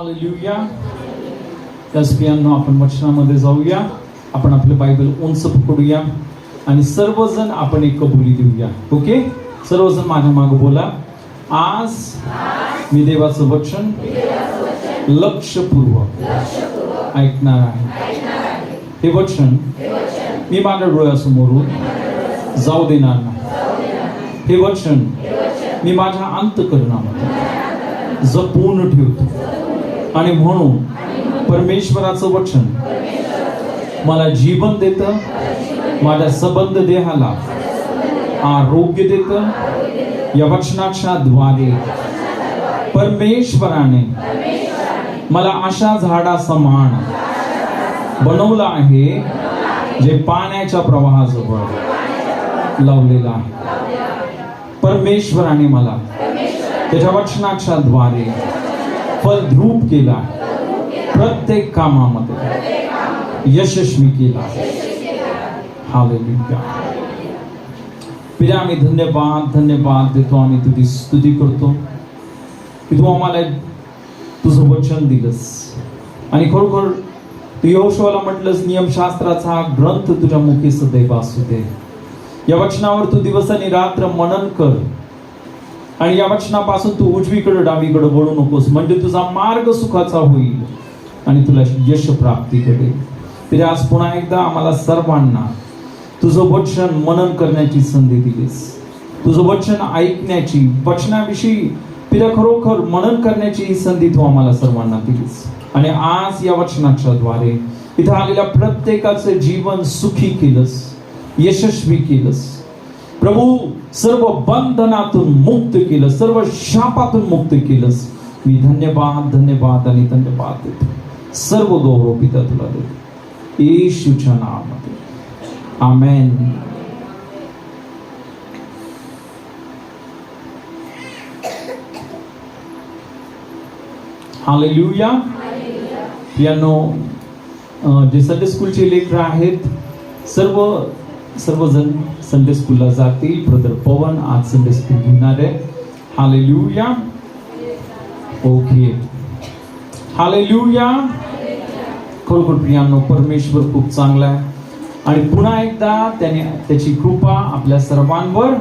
Hallelujah. त्याच प्रियांनो, आपण वचनामध्ये जाऊया. आपण आपलं बायबल उंच पकडूया आणि सर्वजण आपण एक कबुली देऊया. ओके, सर्वजण माझ्या मागे बोला. आज मी देवाचं वचन लक्षपूर्वक ऐकणार आहे. हे वचन मी माझ्या डोळ्यासमोरून जाऊ देणार नाही. हे वचन मी माझ्या अंतःकरणामध्ये जपून ठेवतो आणि म्हणून परमेश्वराचं वचन मला जीवन देतं, माझ्या संबंध देहाला आरोग्य देतं. या वचनाच्या द्वारे परमेश्वराने मला अशा झाडा समान बनवलं आहे जे पाण्याच्या प्रवाहाजवळ लावलेलं आहे. परमेश्वराने मला त्याच्या वचनाच्या द्वारे फलद्रूप केला, प्रत्येक कामामध्ये यशस्वी केला. हालेलुया. पिता, आम्ही धन्यवाद देतो. आम्ही तुझी स्तुती करतो की तू आम्हाला तुझं वचन दिलंस आणि खरोखर तू यहोशूआला म्हटलंस, नियमशास्त्राचा हा ग्रंथ तुझ्या मुखी सदैव असू दे. या वचनावर तू दिवस आणि रात्र मनन कर आणि या वचनापासून तू उजवीकडे डावीकडे वळू नकोस, म्हणजे तुझा मार्ग सुखाचा होईल आणि तुला यश प्राप्ती घडेल. तरी आज पुन्हा एकदा आम्हाला सर्वांना तुझं वचन मनन करण्याची संधी दिलीस, तुझं वचन ऐकण्याची, वचनाविषयी पिता खरोखर मनन करण्याची ही संधी तू आम्हाला सर्वांना दिलीस. आणि आज या वचनाच्या द्वारे इथं आलेल्या प्रत्येकाचं जीवन सुखी केलंस, यशस्वी केलंस प्रभू. सर्व बंधनातून मुक्त केलं, सर्व शापातून मुक्त केलंस. मी धन्यवाद आणि धन्यवाद देतो. सर्व गौरव पिता तुला देतो येशूच्या नावामध्ये. आमेन. हालेलुया. पियानो जे संडे स्कूलचे लेकर आहेत सर्वजण संडे स्कूलला जातील. ब्रदर पवन आज संडे स्कूल घेणार आहे. हालेलुया. Okay, hallelujah. खरोखर प्रियांनो, परमेश्वर खूप चांगला आहे आणि पुन्हा एकदा त्याने त्याची कृपा आपल्या सर्वांवर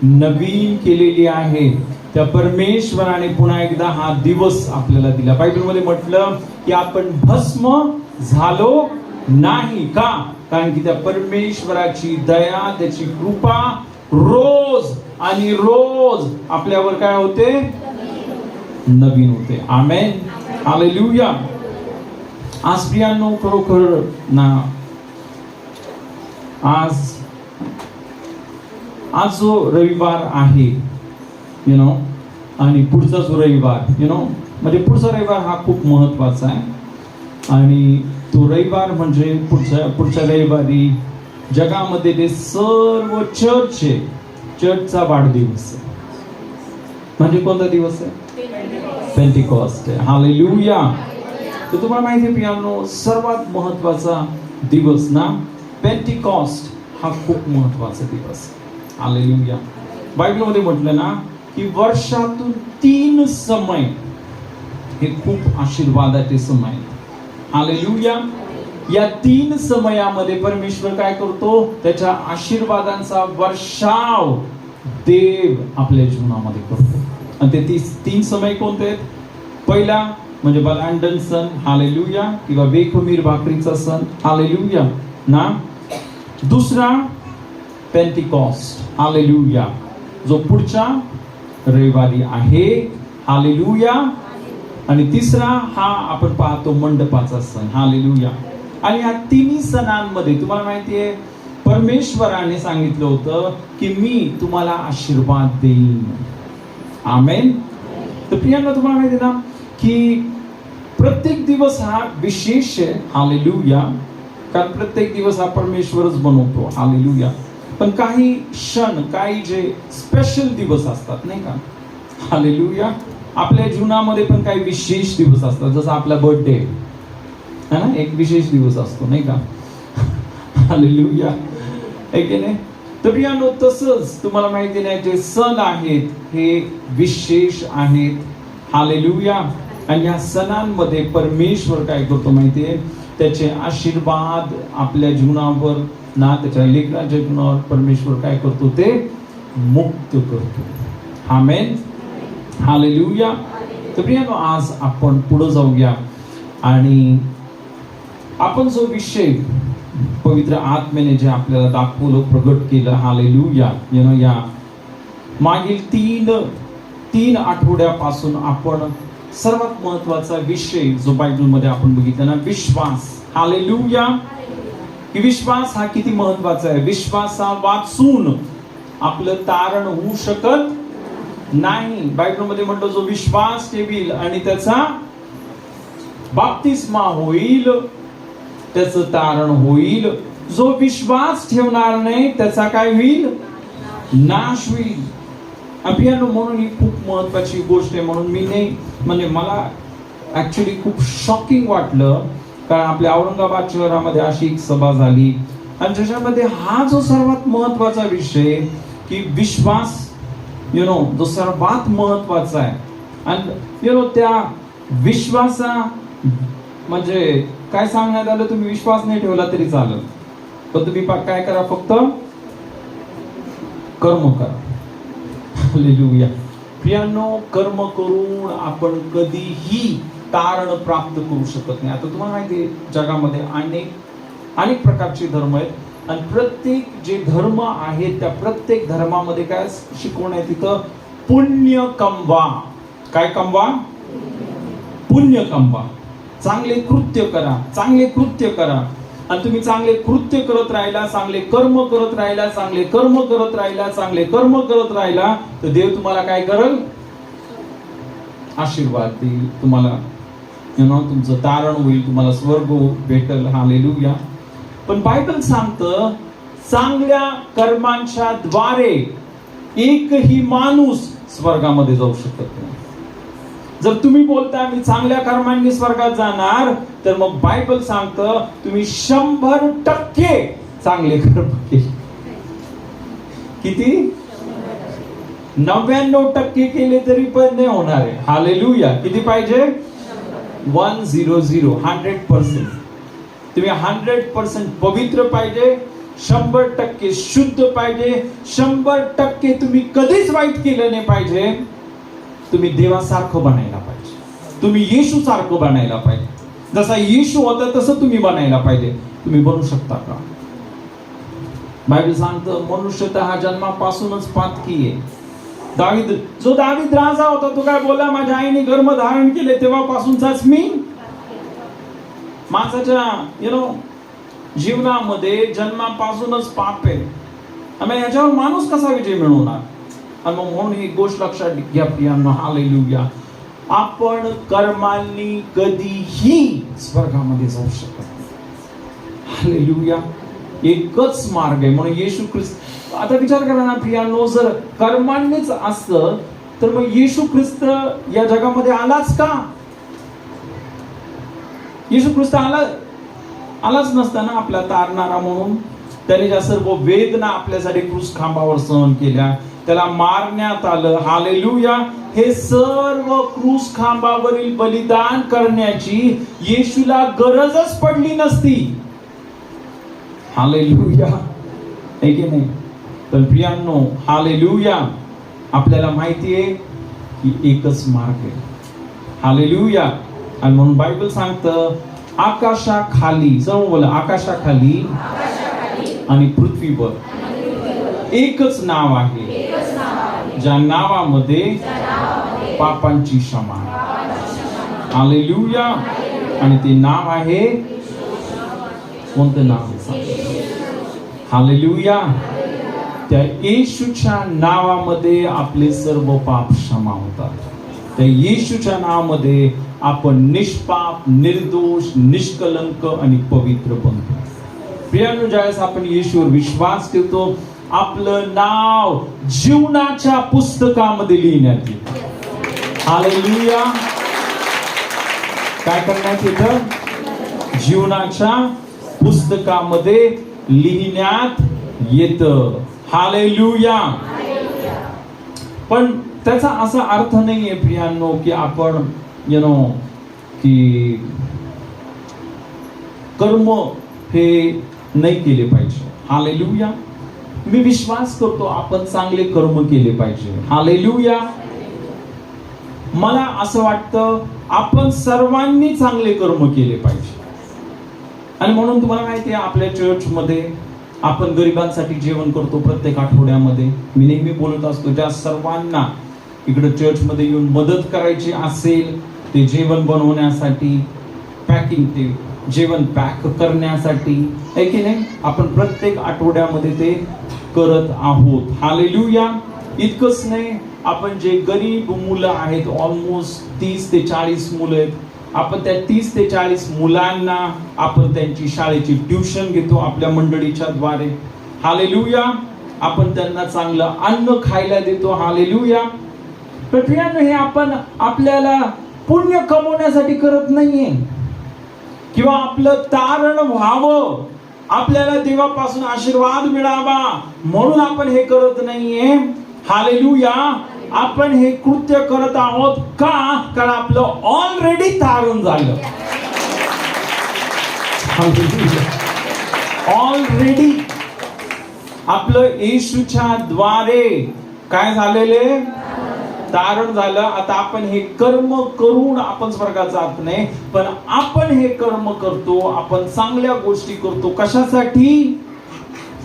नवीन केलेली आहे. त्या परमेश्वराने पुन्हा एकदा हा दिवस आपल्याला दिला. बायबलमध्ये म्हटलं की आपण भस्म झालो नाही का, कारण की त्या परमेश्वराची दया, त्याची कृपा रोज आणि रोज आपल्यावर काय होते, नवीन होते. आमेन. हालेलुया. आज प्रियांनो, खरोखर ना आज जो रविवार आहे आणि पुढचा जो रविवार म्हणजे पुढचा रविवार हा खूप महत्वाचा आहे. आणि तो रविवार म्हणजे पुढच्या रविवारी जगामध्ये ते सर्व चर्चचा वाढदिवस आहे. म्हणजे कोणता दिवस आहे? पेंटिकॉस्ट आहे. हालेलुया. तर तुम्हाला माहिती आहे पियानो, सर्वात महत्वाचा दिवस ना पेंटिकॉस्ट हा खूप महत्वाचा दिवस. हालेलुया. बायबलमध्ये म्हटलं ना की वर्षातून 3 समय हे खूप आशीर्वादाचे समय. हालेलुया. या 3 समयामध्ये परमेश्वर काय करतो, त्याच्या आशीर्वादांचा वर्षाव देव आपल्या जीवनामध्ये करतो. आणि ते 3 समय कोणते आहेत? पहिला म्हणजे बलांडन सण, हालेलुया, किंवा बेखमीर भाकरीचा सण, हालेलुया ना. दुसरा पेंटिकॉस्ट, हालेलुया, जो पुढच्या रविवारी आहे, हालेलुया. आणि तिसरा हा आपण पाहतो मंडपाचा सण, हालेलुया. आणि या 3 सणांमध्ये तुम्हाला माहिती आहे परमेश्वराने सांगितलं होतं की मी तुम्हाला आशीर्वाद देईन. आमेन. तर प्रियांनो, तुम्हाला माहिती आहे ना की प्रत्येक दिवस हा विशेष आहे. हालेलुया. कारण प्रत्येक दिवस हा परमेश्वरच बनवतो. हालेलुया. पण काही क्षण, काही जे स्पेशल दिवस असतात नाही का, हालेलुया, आपल्या जीवनामध्ये पण काही विशेष दिवस असतात. जसं आपला बर्थडे है ना, एक विशेष दिवस असतो नाही का. हालेलुया. आहे की नाही? तर प्रियांनो, तसंच तुम्हाला माहिती नाही जे सण आहेत हे विशेष आहेत. हालेलुया. आणि या सणांमध्ये परमेश्वर काय करतो माहितीये, त्याचे आशीर्वाद आपल्या जीवनावर ना त्याच्या लेकरांच्या जीवनावर परमेश्वर काय करतो, ते मुक्त करतो. आमेन, हालेलुया. तर प्रियानो, आज आपण पुढे जाऊया आणि आपण जो विषय पवित्र आत्म्याने जे आपल्याला दाखवलं, प्रगट केलं, हालेलुया, या मागील तीन आठवड्यापासून आपण सर्वात महत्वाचा विषय जो बायबलमध्ये आपण बघितला ना, विश्वास. हालेलुया. की विश्वास हा किती महत्वाचा आहे. विश्वासा वाचून आपलं तारण होऊ शकत नाही. बायबलमध्ये म्हणतो, जो विश्वास ठेवील आणि त्याचा बाप्तिस्मा होईल त्याचं तारण होईल. जो विश्वास ठेवणार नाही त्याचा काय होईल, नाश होईल. अभियान म्हणून ही खूप महत्वाची गोष्ट आहे. म्हणून मी नाही म्हणजे मला ऍक्च्युली खूप शॉकिंग वाटलं, कारण आपल्या औरंगाबाद शहरामध्ये अशी एक सभा झाली आणि ज्याच्यामध्ये हा जो सर्वात महत्वाचा विषय की विश्वास जो सर्वात महत्वाचा आहे. आणि त्या विश्वासा म्हणजे काय सांगण्यात आलं, तुम्ही विश्वास नाही ठेवला तरी चालेल, पण तुम्ही काय करा, फक्त कर्म करा. हालेलुया. प्रियांनो, कर्म करून आपण कधीही तारण प्राप्त करू शकत नाही. आता तुम्हाला माहिती आहे, जगामध्ये अनेक प्रकारचे धर्म आहेत आणि प्रत्येक जे धर्म आहेत त्या प्रत्येक धर्मामध्ये काय शिकवण्यात तिथं पुण्य कमवा. काय कमवा? पुण्य कमवा. चांगले कृत्य करा, चांगले कृत्य करा. आणि तुम्ही चांगले कृत्य करत राहिला, चांगले कर्म करत राहिला, चांगले कर्म करत राहिला, चांगले कर्म करत राहिला, तर देव तुम्हाला काय करेल, आशीर्वाद देईल. तुम्हाला तुमचं तारण होईल, तुम्हाला स्वर्ग भेटेल. हालेलुया. पण बायबल सांगतं, चांगल्या कर्मांच्या द्वारे एकही माणूस स्वर्गामध्ये जाऊ शकत नाही. जर तुम्ही बोलता मी चांगल्या कर्मांनी स्वर्गात जाणार, तर मग बायबल सांगतं तुम्ही 100% चांगले कर्म केले. किती? 99% केले तरी पण नाही होणार आहे. हालेलुया. किती पाहिजे? 100%. तुम्ही 100% पवित्र पाहिजे, 100% शुद्ध पाहिजे, 100% तुम्ही कधीच वाईट केलं नाही पाहिजे. तुम्ही देवासारखं बनायला पाहिजे, तुम्ही येशू सारखं बनायला पाहिजे. जसा येशू होता तसं तुम्ही बनायला पाहिजे. तुम्ही बनू शकता का? बायबल सांगतं मनुष्य तर हा जन्मापासूनच पातकी आहे. दावीद राजा होता, तो काय बोला, माझ्या आईने गर्भ धारण केले तेव्हापासूनचाच मी. माणसाच्या जीवनामध्ये जन्मापासूनच पाप आहे. आम्ही याच्यावर माणूस कसा विजय मिळवणार? आणि मग म्हणून ही गोष्ट लक्षात घ्या प्रियांनो. हालेलुया. आपण कर्मांनी कधीही स्वर्गामध्ये जाऊ शकत नाही. हालेलुया. एकच मार्ग आहे, म्हणून येशू ख्रिस्त. आता विचार करा ना प्रियांनो, जर कर्मांनीच असतं तर मग येशू ख्रिस्त या जगामध्ये आलाच का? येशू ख्रिस्त आलाच नसता ना आपला तारणारा म्हणून. त्याने ज्या सर्व वेदना आपल्यासाठी क्रूस खांबावर सहन केल्या, त्याला मारण्यात आलं. हालेलुया. हे सर्व क्रूस खांबावरील बलिदान करण्याची येशूला गरजच पडली नसती. हालेलुया. आहे की नाही? पण प्रियांनो, हालेलुया, आपल्याला माहिती आहे की एकच मार्ग आहे. हालेलुया. आणि म्हणून बायबल सांगतं, आकाशाखाली, सर्व बोला, आकाशाखाली आणि पृथ्वीवर एकच नाव आहे, ज्या नावामध्ये पापांची क्षमा. हालेलुया. आणि ते नाव आहे, कोणतं नाव? हालेलुया. त्या येशूच्या नावामध्ये आपले सर्व पाप क्षमा होतात. त्या येशूच्या नावामध्ये आपण निष्पाप, निर्दोष, निष्कलंक आणि पवित्र बनतो. प्रियांनो, ज्यावेळेस आपण येशूवर विश्वास ठेवतो, आपलं नाव जीवनाच्या पुस्तकामध्ये लिहिण्यात येतं. हालेलुया. काय करण्यात येतं? जीवनाच्या पुस्तकामध्ये लिहिण्यात येतं. हालेलुया. पण त्याचा असा अर्थ नाहीये प्रियांनो की आपण की कर्म हे नाही केले पाहिजे. हालेलुया. मी विश्वास करतो आपण चांगले कर्म केले पाहिजे. हालेलुया. मला असं वाटतं आपण सर्वांनी चांगले कर्म केले पाहिजे. आणि म्हणून तुम्हाला माहिती आहे आपल्या चर्चमध्ये आपण गरिबांसाठी जेवण करतो प्रत्येक आठवड्यामध्ये. मी नेहमी बोलत असतो ज्या सर्वांना इकडे चर्चमध्ये येऊन मदत करायची असेल ते जेवण बनवण्यासाठी, पॅकिंग, ते जेवण पॅक करण्यासाठी, आहे की नाही, आपण प्रत्येक आठवड्यामध्ये ते करत आहोत. हालेलुया. इतकंच नाही, आपण जे गरीब मुलं आहेत, ऑलमोस्ट 30 ते 40 मुलं आहेत, आपण त्या 30 ते 40 मुलांना आपण त्यांची शाळेची ट्युशन घेतो आपल्या मंडळीच्या द्वारे. हालेलुया. आपण त्यांना चांगलं अन्न खायला देतो. हालेलुया. प्रियांनो, हे आपण आपल्याला पुण्य कमवण्यासाठी करत नाहीये किंवा आपलं तारण व्हावं, आपल्याला देवापासून आशीर्वाद मिळावा म्हणून आपण हे करत नाहीये. हालेलुया. आपण हे कृत्य करत आहोत का? कारण आपलं ऑलरेडी तारण झालं. ऑलरेडी आपलं येशूच्या द्वारे काय झालेले? तारण झालं. आता आपण हे कर्म करून आपण स्वर्गात जात नाही, पण आपण हे कर्म करतो, आपण चांगल्या गोष्टी करतो. कशासाठी?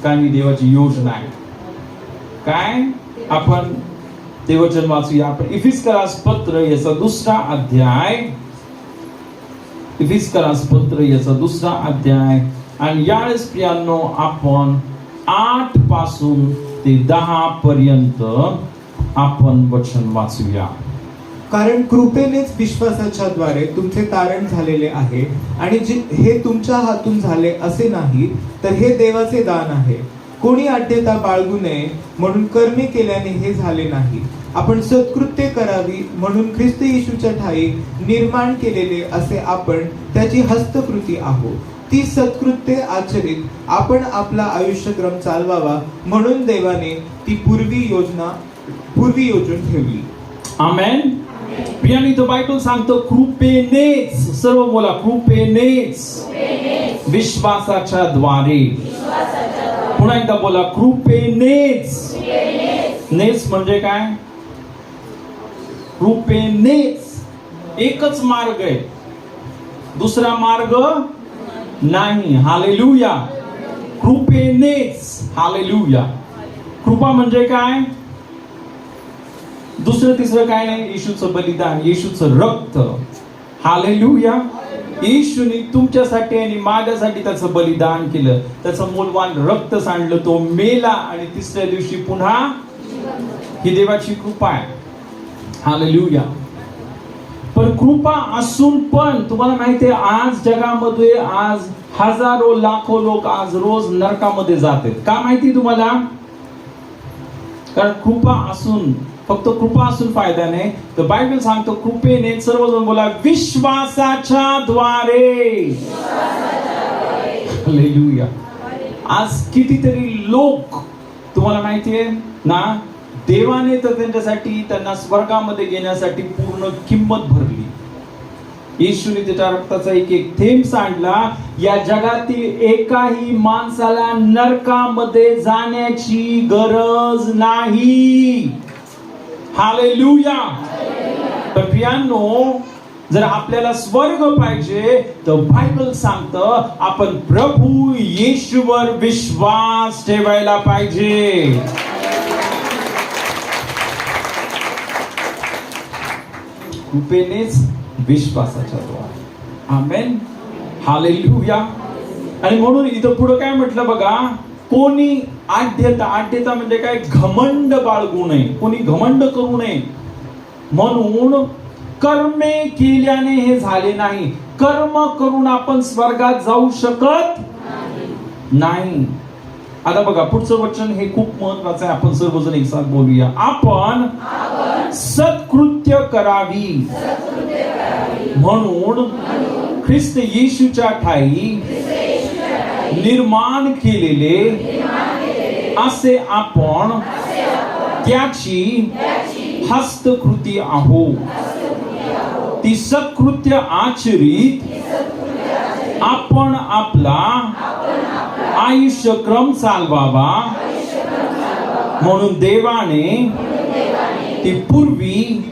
कारण देवाची योजना आहे. काय? आपण ते वचन वाचूया. आपण इफिसकरास पत्र याचा 2रा अध्याय, इफिसकरास पत्र याचा 2रा अध्याय, आणि यावेळेस प्रियांनो आपण 8 पासून ते 10 पर्यंत आपण वचन वाचूया. कारण कृपेनेच विश्वासाच्या द्वारे तुमचे तारण झालेले आहे, आणि हे तुमच्या हातून झाले असे नाही, तर हे देवाचे दान आहे. कोणी आढ्यता बाळगू नये म्हणून कर्मे केल्याने हे झाले नाही. आपण सत्कृत्य करावी म्हणून ख्रिस्त येशूच्या ठायी निर्माण केलेले असे आपण त्याची हस्तकृती आहोत. ती सत्कृत्ये आचरित आपण आपला आयुष्यक्रम चालवावा म्हणून देवाने ती पूर्वी योजून ठेवली. आमेन. प्रियांनो, तो बायबल सांगतो कृपेनेच, सर्व बोला, कृपेनेच, विश्वासाच्या द्वारे. पुन्हा एकदा बोला, कृपेनेच. नेच म्हणजे काय? कृपेनेच. एकच मार्ग आहे, दुसरा मार्ग नाही. हालेलुया. कृपेनेच. हालेलुया. कृपा म्हणजे काय? दुसरं तिसरं काय नाही. येशूचं बलिदान, येशूचं रक्त. हालेलुया. येशूने तुमच्यासाठी आणि माझ्यासाठी त्याचं बलिदान केलं, त्याचं मूलवान रक्त सांडलं, तो मेला आणि तिसऱ्या दिवशी पुन्हा. ही देवाची कृपा आहे. हालेलुया. पण कृपा असून पण तुम्हाला माहिती आहे आज जगामध्ये आज हजारो लाखो लोक आज रोज नरकामध्ये जातात. का माहिती तुम्हाला? कारण कृपा असून, फक्त कृपा असून फायदा नाही. तर बायबल सांगतो कृपेने, सर्वजण बोला, विश्वासाच्या द्वारे. हालेलुया. आज कितीतरी लोक तुम्हाला माहिती आहे ना, देवाने तर त्यांच्यासाठी, त्यांना स्वर्गामध्ये घेण्यासाठी पूर्ण किंमत भरली. येशूने त्याच्या रक्ताचा एक एक थेंब सांडला. या जगातील एकाही माणसाला नरकामध्ये जाण्याची गरज नाही. हालेलुया. तर प्रियांनो, जर आपल्याला स्वर्ग पाहिजे तर बायबल सांगतं आपण प्रभू येशूवर विश्वास ठेवायला पाहिजे. कृपेनेच, विश्वासाच्या द्वारे. आमेन. हालेलुया. आणि म्हणून इथं पुढे काय म्हटलं बघा, कोणी आढ्यता म्हणजे काय? घमंड बाळगू नये, कोणी घमंड करू नये म्हणून कर्मे केल्याने हे झाले नाही. कर्म करून आपण स्वर्गात जाऊ शकत नाही. आता बघा पुढचं वचन हे खूप महत्वाचं आहे. आपण सर्वजण एक साथ बोलूया. आपण सत्कृत्य करावी म्हणून ख्रिस्त येशूच्या ठायी निर्माण केलेले असे आपण त्याची हस्तकृती आहोत. ती सत्कृत्य आचरित आपण आपला आयुष्यक्रम चालवावा म्हणून देवाने ती पूर्वी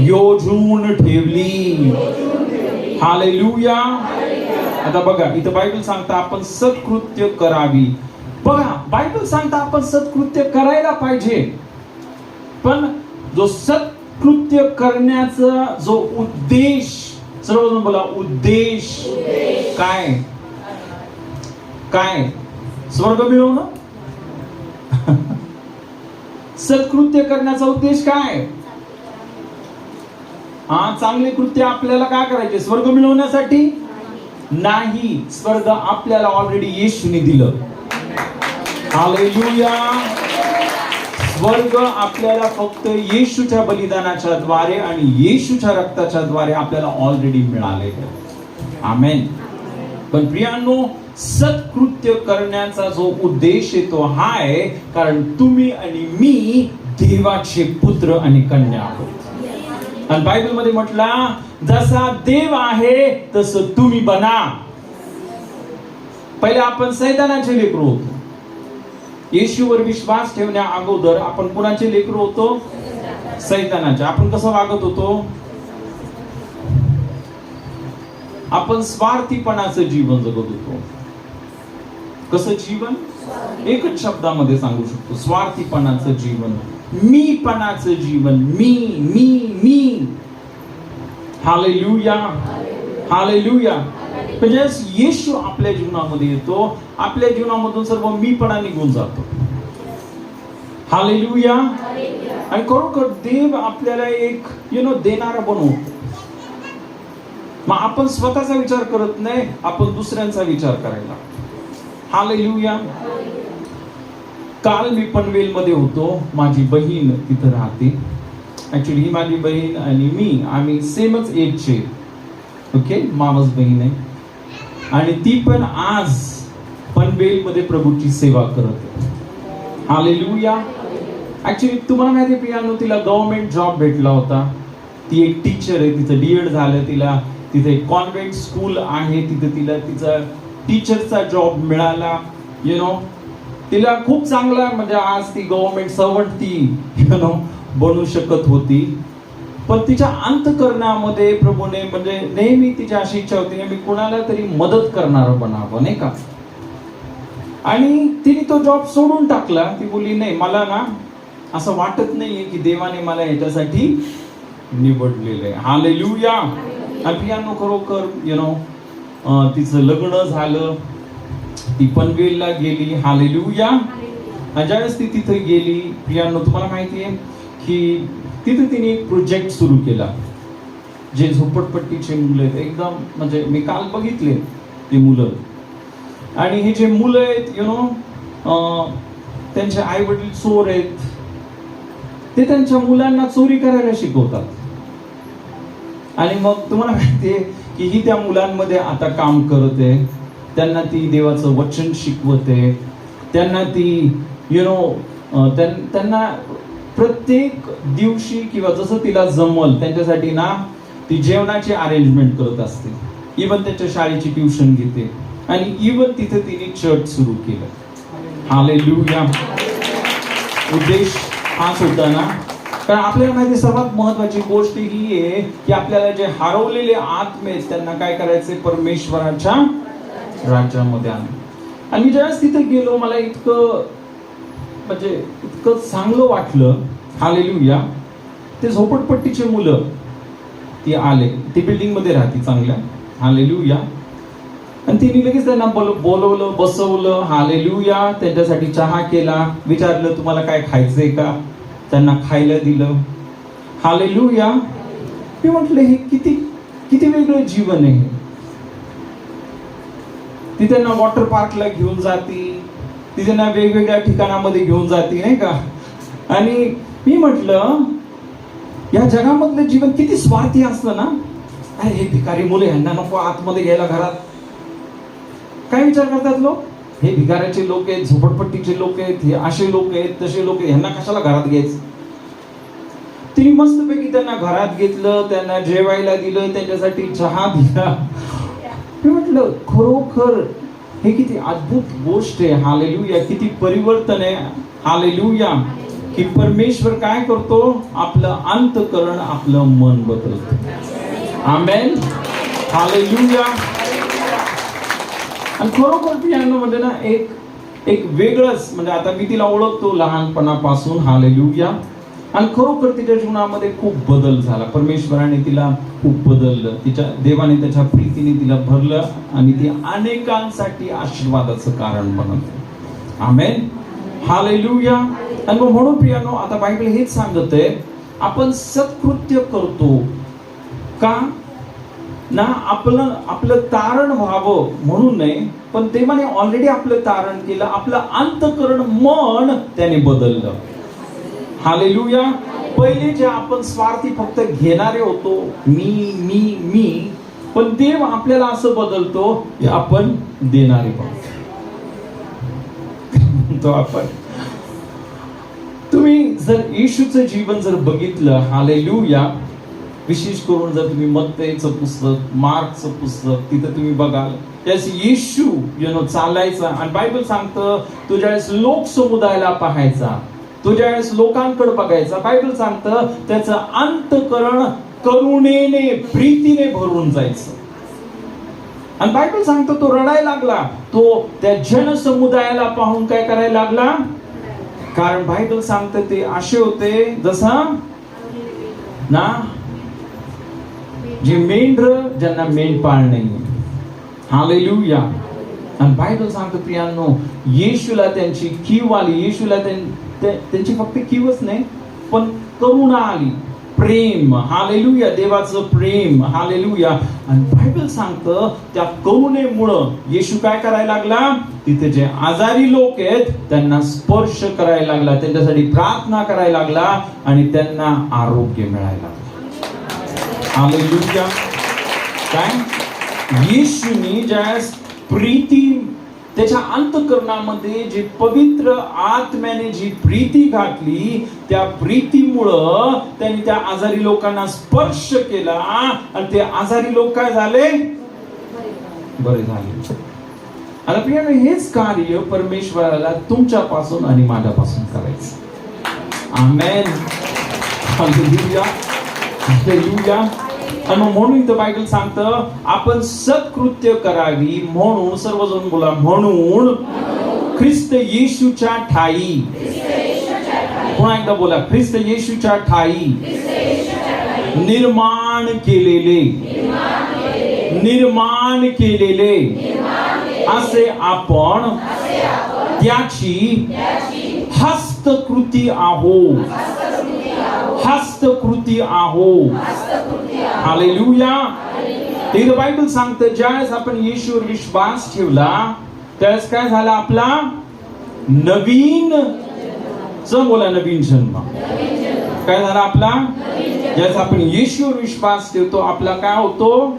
योजून ठेवली. हालेलुया. आता बघा इथं बायबल सांगता आपण सत्कृत्य करावी. बघा बायबल सांगता आपण सत्कृत्य करायला पाहिजे, पण जो सत्कृत्य करण्याचा जो उद्देश, सर्वजण बोला उद्देश काय? काय? स्वर्ग मिळवणं. सत्कृत्य करण्याचा उद्देश काय? चांगले कृत्य आपल्याला काय करायचे? स्वर्ग मिळवण्यासाठी नाही. स्वर्ग आपल्याला ऑलरेडी येशूने दिलं. हालेलुया. स्वर्ग आपल्याला फक्त येशूच्या बलिदानाच्या द्वारे आणि येशूच्या रक्ताच्या द्वारे आपल्याला ऑलरेडी मिळाले. आमेन. पण प्रियांनो, सत्कृत्य करण्याचा जो उद्देश आहे तो हा आहे, कारण तुम्ही आणि मी देवाचे पुत्र आणि कन्या आहोत. आणि बायबल मध्ये म्हटला, जसा देव आहे तसं तुम्ही बना. पहिले आपण सैतानाचे लेकरू होतो. येशूवर विश्वास ठेवण्या अगोदर आपण कुणाचे लेकरू होतो? सैतानाचे. आपण कसं वागत होतो? आपण स्वार्थीपणाचं जीवन जगत होतो. कसं जीवन? एकच शब्दामध्ये सांगू शकतो, स्वार्थीपणाचं जीवन, मीपणाचं जीवन. मी मी मी. हालेलुया. हालेलुया. म्हणजे येशू आपल्या जीवनामध्ये येतो, आपल्या जीवनामधून सर्व मीपणा निघून जातो. हालेलुया. आणि खरोखर देव आपल्याला एक देणारा बनवतो. मग आपण स्वतःचा विचार करत नाही, आपण दुसऱ्यांचा विचार करायला. हालेलुया. काल मी पनवेल मध्ये होतो. माझी बहीण तिथं राहते. ऍक्च्युली ही माझी बहीण आणि मी आम्ही सेमच एजचे. ओके, मावस बहीण आहे. आणि ती पण आज पनवेल मध्ये प्रभूची सेवा करत आहे. हालेलुया. ऍक्च्युली तुम्हाला माहिती आहे प्रियांनो, तिला गव्हर्नमेंट जॉब भेटला होता. ती एक टीचर आहे. तिचं डीएड झालं. तिला तिथे एक कॉन्व्हेंट स्कूल आहे, तिथे तिला तिचा टीचरचा जॉब मिळाला. तिला खूप चांगला, म्हणजे आज ती गव्हर्नमेंट सर्वंट ती बनू शकत होती. पण तिच्या अंतःकरणामध्ये प्रभूने म्हणजे नेहमी तिची अशी इच्छा होती, मी कुणाला तरी मदत करणारं बनावं, नाही का. आणि तिने तो जॉब सोडून टाकला. ती बोलली, नाही, मला ना असं वाटत नाहीये की देवाने मला याच्यासाठी निवडलेलं आहे. हालेलुया. आणि प्रियांनो, खरोखर तिचं लग्न झालं. ती पनवेलला गेली. हालेलुया. आणि ज्यावेळेस ती तिथे गेली, प्रियांनो, तुम्हाला माहिती आहे की तिथे तिने एक प्रोजेक्ट सुरू केला. जे झोपडपट्टीचे मुलं आहेत, एकदम म्हणजे मी काल बघितले ते मुलं. आणि हे जे मुलं आहेत त्यांचे आई वडील चोर आहेत. ते त्यांच्या मुलांना चोरी करायला शिकवतात. आणि मग तुम्हाला माहितीये की ही त्या मुलांमध्ये आता काम करत आहे. त्यांना ती देवाचं वचन शिकवते. त्यांना ती त्यांना प्रत्येक दिवशी किंवा जसं तिला जमल त्यांच्यासाठी ना ती जेवणाची अरेंजमेंट करत असते. इवन त्याच्या शाळेची ट्युशन घेते. आणि इवन तिथे तिने चर्च सुरू केलं. हालेलुया. उद्देश हाच होता ना. कारण आपल्याला माहिती, सर्वात महत्वाची गोष्ट ही आहे की आपल्याला जे हरवलेले आत्मे आहेत त्यांना काय करायचंय? परमेश्वराच्या राज्यामध्ये आणा. आणि मी ज्यावेळेस तिथे गेलो, मला इतकं चांगलं वाटलं. हालेलुया. ते झोपडपट्टीचे मुलं ती आले. ती बिल्डिंग मध्ये राहते चांगल्या. हालेलुया. आणि तिने लगेच त्यांना बोलवलं, बसवलं. हालेलुया. त्यांच्यासाठी चहा केला. विचारलं, तुम्हाला काय खायचंय का? त्यांना खायला दिलं. हालेलुया. मी म्हटलं, हे किती किती वेगळं जीवन आहे. ती त्यांना वॉटर पार्कला घेऊन जाती. ती त्यांना वेगवेगळ्या ठिकाणामध्ये घेऊन जाते, नाही का. आणि मी म्हटलं, या जगामधलं जीवन किती स्वार्थी असतं ना. अरे हे भिकारी मुलं, ह्यांना नको आतमध्ये घ्यायला घरात. काय विचार करतात लोक? हे भिकाऱ्याचे लोक आहेत, झोपडपट्टीचे लोक आहेत, हे असे लोक आहेत, तसे लोक आहेत, ह्यांना कशाला घरात घ्यायचं. तिने मस्तपैकी त्यांना घरात घेतलं, त्यांना जेवायला दिलं, त्यांच्यासाठी चहा दिला. मी म्हटलं खरोखर हे किती अद्भुत गोष्ट आहे. हालेलुया. किती परिवर्तन आहे. हालेलुया. की परमेश्वर काय करतो, आपलं अंतःकरण, आपलं मन बदलतो. आमेन. हालेलुया. आणि खरोखर पियानो मध्ये ना एक वेगळंच, म्हणजे आता मी तिला ओळखतो लहानपणापासून. हालेलुया. आणि खरोखर तिच्या जीवनामध्ये खूप बदल झाला. परमेश्वराने तिला खूप बदललं. तिच्या देवाने त्याच्या प्रीतीने तिला भरलं आणि ती अनेकांसाठी आशीर्वादाचं कारण बनलं. आमेन. हालेलुया. आणि मग म्हणून प्रियानो, आता बायबल हेच सांगत आहे, आपण सत्कृत्य करतो का ना, आपलं तारण व्हावं म्हणून नाही, पण देवाने ऑलरेडी आपलं तारण केलं. आपलं अंतःकरण, मन त्याने बदललं. हालेलुया. पहिले जे आपण स्वार्थी फक्त घेणारे होतो, मी मी मी, पण देव आपल्याला असं बदलतो की आपण देणारे बनतो. आपण तुम्ही जर येशूचं जीवन जर बघितलं, हालेलुया, विशेष करून जर तुम्ही मत्तेचं पुस्तक, मार्कचं पुस्तक, तिथं तुम्ही बघाल त्यास येशू चालायचा. आणि बायबल सांगतं, तो ज्यावेळेस लोक समुदायाला पाहायचा, तो ज्यावेळेस लोकांकडे बघायचा, बायबल सांगतं त्याचं अंतःकरण करुणेने, प्रीतीने भरून जायचं. आणि बायबल सांगतो तो रडायला लागला. तो त्या जनसमुदायाला पाहून काय करायला लागला, कारण बायबल सांगतं ते असे होते जसा ना जे मेंढर ज्यांना मेंढपाळ नाही. हालेलुया. आणि बायबल सांगतो प्रियांनो, येशूला त्यांची कीव आली. येशूला त्यांची फक्त कीवच नाही, पण करुणा आली, प्रेम. हालेलुया. देवाचं प्रेम. हालेलुया. आणि बायबल सांगतं त्या करुणेमुळं येशू काय करायला लागला, तिथे जे आजारी लोक आहेत त्यांना स्पर्श करायला लागला, त्यांच्यासाठी प्रार्थना करायला लागला आणि त्यांना आरोग्य मिळायला लागलं. हालेलुया. काय येशूनी ज्यावेळेस प्रीती त्याच्या अंतःकरणामध्ये जी पवित्र आत्म्याने जी प्रीती घातली, त्या प्रीतीमुळं त्यांनी त्या आजारी लोकांना स्पर्श केला आणि ते आजारी लोक काय झाले, बरे झाले. आता प्रियानो, हेच कार्य परमेश्वराला तुमच्यापासून आणि माझ्यापासून करायचं. आमेन. हालेलुया. हालेलुया. आणि म्हणून इथं बायबल सांगतं आपण सत्कृत्य करावी म्हणून, सर्वजण बोला, म्हणून ख्रिस्त येशूच्या ठाई. पुन्हा एकदा बोला, ख्रिस्त येशूच्या ठाई निर्माण केलेले असे आपण त्याची हस्तकृती आहोत. हालेलुया. इथं बायबल सांगतं ज्यावेळेस आपण येशूवर विश्वास ठेवला त्यावेळेस काय झाला, आपला नवीन बोला, नवीन जन्म. काय झाला आपला, ज्यावेळेस आपण येशूवर विश्वास ठेवतो आपला काय होतो,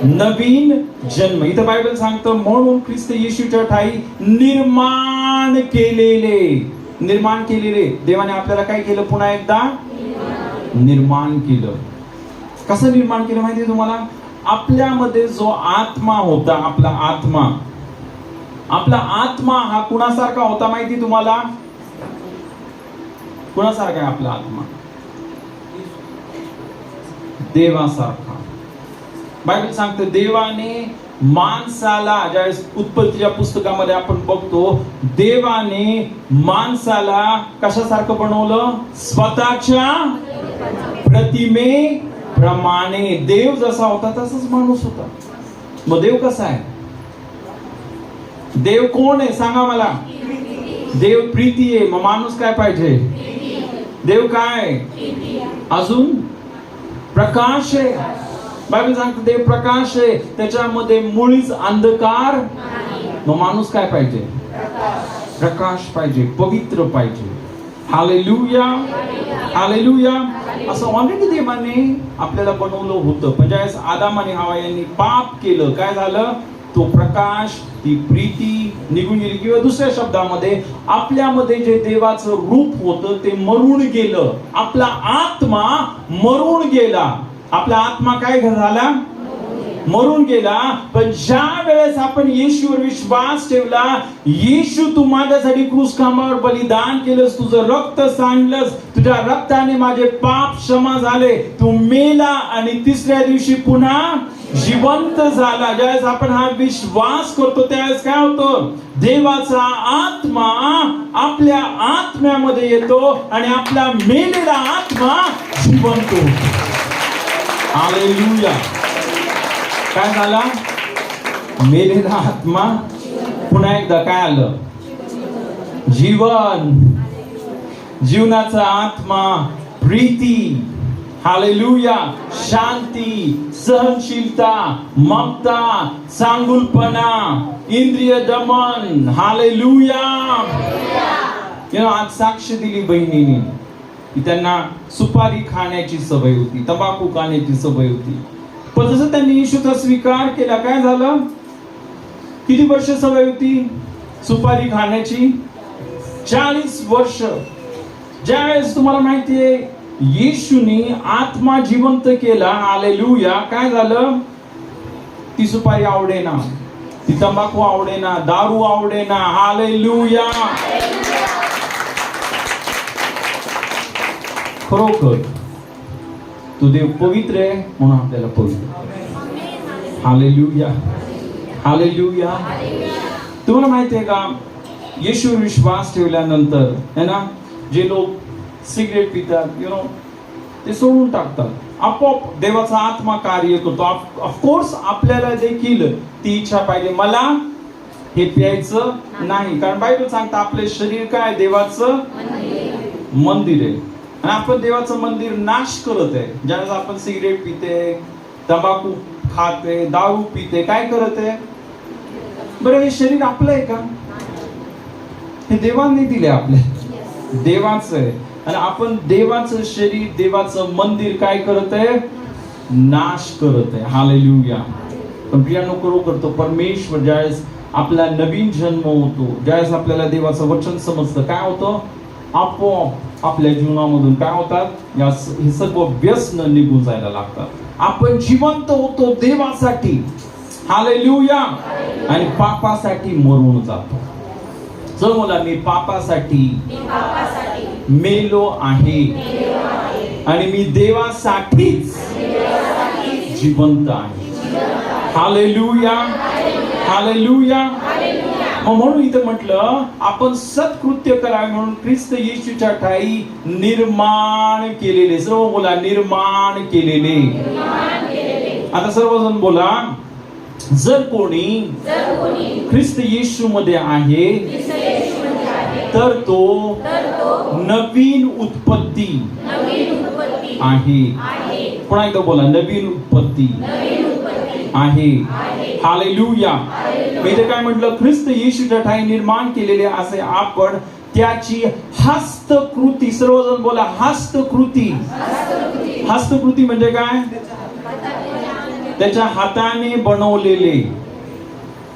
नवीन जन्म. इथं बायबल सांगतं म्हणून ख्रिस्त येशूच्या ठाई निर्माण केलेले. देवाने आपल्याला काय केलं, पुन्हा एकदा निर्माण केलं. कसं निर्माण केलं माहिती आहे तुम्हाला, आपल्यामध्ये जो आत्मा होता, आपला आत्मा हा कुणासारखा होता माहिती तुम्हाला, कुणासारखा आहे आपला आत्मा, देवासारखा. बायबल सांगते देवाने माणसाला, ज्यावेळेस उत्पत्तीच्या पुस्तकामध्ये आपण बघतो, देवाने माणसाला कशासारखं बनवलं, स्वतःच्या प्रतिमेप्रमाणे. देव जसा होता तसाच माणूस होता. मग देव कसा आहे, देव कोण आहे सांगा मला, देव प्रीती आहे. मग माणूस काय पाहिजे, देव काय, अजून प्रकाश आहे. बायबल सांगते देव प्रकाश आहे, त्याच्यामध्ये मुळीच अंधकार. मग माणूस काय पाहिजे, प्रकाश पाहिजे, पवित्र पाहिजे. हालेलुया. हालेलुया. असं ऑलरेडी देवाने आपल्याला बनवलं होतं. पण ज्यावेळेस आदाम आणि हवा यांनी पाप केलं काय झालं, तो प्रकाश, ती प्रीती निघून गेली, किंवा दुसऱ्या शब्दामध्ये आपल्यामध्ये जे देवाचं रूप होतं ते मरून गेलं. आपला आत्मा मरून गेला. आपला आत्मा काय झाला? मरून गेला. पण ज्या वेळेस आपण येशूवर विश्वास ठेवला, येशू तू माझ्यासाठी क्रूस खांबावर बलिदान केलंस, तुझं रक्त सांडलंस, तुझ्या रक्ताने माझे पाप क्षमा झाले, तू मेला आणि तिसऱ्या दिवशी पुन्हा जिवंत झाला. ज्यावेळेस आपण हा विश्वास करतो त्यावेळेस काय होतं? देवाचा आत्मा आपल्या आत्म्यामध्ये येतो आणि आपला मेलेला आत्मा जिवंत होतो. हालेलुया. काय झाला? मेलेला आत्मा पुन्हा एकदा काय आलं? जीवन. जीवनाचा आत्मा, प्रीती, हालेलुया, शांती, सहनशीलता, ममता, चांगुलपणा, इंद्रिय दमन, हालेलुया. आज साक्ष दिली बहिणीने की त्यांना सुपारी खाण्याची सवय होती, तंबाखू खाण्याची सवय होती. पण जसं त्यांनी येशूचा स्वीकार केला, काय झालं? किती वर्ष सवय होती सुपारी खाण्याची? 40 वर्ष. ज्यावेळेस तुम्हाला माहितीये येशूने आत्मा जिवंत केला, हालेलुया, काय झालं? ती सुपारी आवडेना, ती तंबाखू आवडेना, दारू आवडेना, हालेलुया. खरोखर तो देव पवित्र आहे म्हणून आपल्याला पवित्र. Hallelujah, hallelujah. तुम्हाला माहिती आहे का, येशूवर विश्वास ठेवल्यानंतर है ना, जे लोक सिगरेट पितात, ते सोडून टाकतात. आपोआप देवाचा आत्मा कार्य करतो. ऑफकोर्स आपल्याला देखील ती इच्छा पाहिजे, मला हे प्यायचं नाही. कारण बायबल सांगतं आपले शरीर काय? देवाचं मंदिर आहे. आणि आपण देवाचं मंदिर नाश करत आहे. ज्यावेळेस आपण सिगरेट पिते, तंबाखू खाते, दारू पिते, काय करत आहे? बरं, हे शरीर आपलं आहे का? हे देवाने दिले, आपले देवाचं आहे. आणि आपण देवाचं शरीर, देवाचं मंदिर काय करत आहे? नाश करत आहे. हालेलुया. पण प्रियानो, करतो परमेश्वर ज्यावेळेस आपला नवीन जन्म होतो, ज्यावेळेस आपल्याला देवाचं वचन समजतं, काय होतं? आपोआप आपल्या जीवनामधून काय होतात? हे सर्व व्यसन निघून जायला लागतात. आपण जिवंत होतो देवासाठी, हालेलुया, आणि पापासाठी मरून जातो. जर मला मी पापासाठी मेलो आहे आणि मी देवासाठीच जिवंत आहे. Hallelujah, hallelujah. म्हणून इथं म्हटलं आपण सत्कृत्य करावे म्हणून ख्रिस्त येशूच्या ठाई निर्माण केलेले. सर्व बोला, निर्माण केलेले. आता सर्वजण बोला, जर कोणी ख्रिस्त येशू मध्ये आहे तर तो नवीन उत्पत्ती आहे. पुन्हा एकदा बोला, नवीन उत्पत्ती आहे. हालेलुया. इथे काय म्हटलं? ख्रिस्त येशूच्या ठाई निर्माण केलेले असे आपण त्याची हस्तकृती. सर्वजण बोला, हस्तकृती. हस्तकृती म्हणजे काय? त्याच्या हाताने बनवलेले.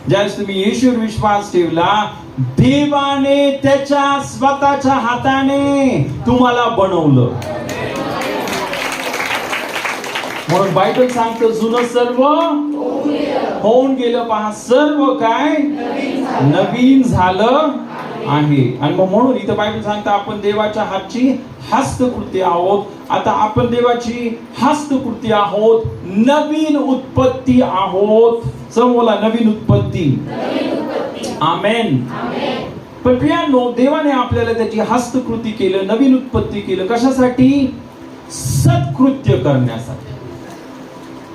ज्यावेळेस तुम्ही येशूवर विश्वास ठेवला, देवाने त्याच्या स्वतःच्या हाताने तुम्हाला बनवलं. म्हणून बायबल सांगतं जुनं सर्व होऊन गेलं, पहा सर्व काय नवीन झालं आहे. आणि मग म्हणून इथं बायबल सांगतं आपण देवाच्या हातची हस्तकृती आहोत. आता आपण देवाची हस्तकृती आहोत, नवीन उत्पत्ती आहोत. सर्व बोला, नवीन उत्पत्ती. आमेन. पण प्रियांनो, देवाने आपल्याला त्याची हस्तकृती केलं, नवीन उत्पत्ती केलं. कशासाठी? सत्कृत्य करण्यासाठी.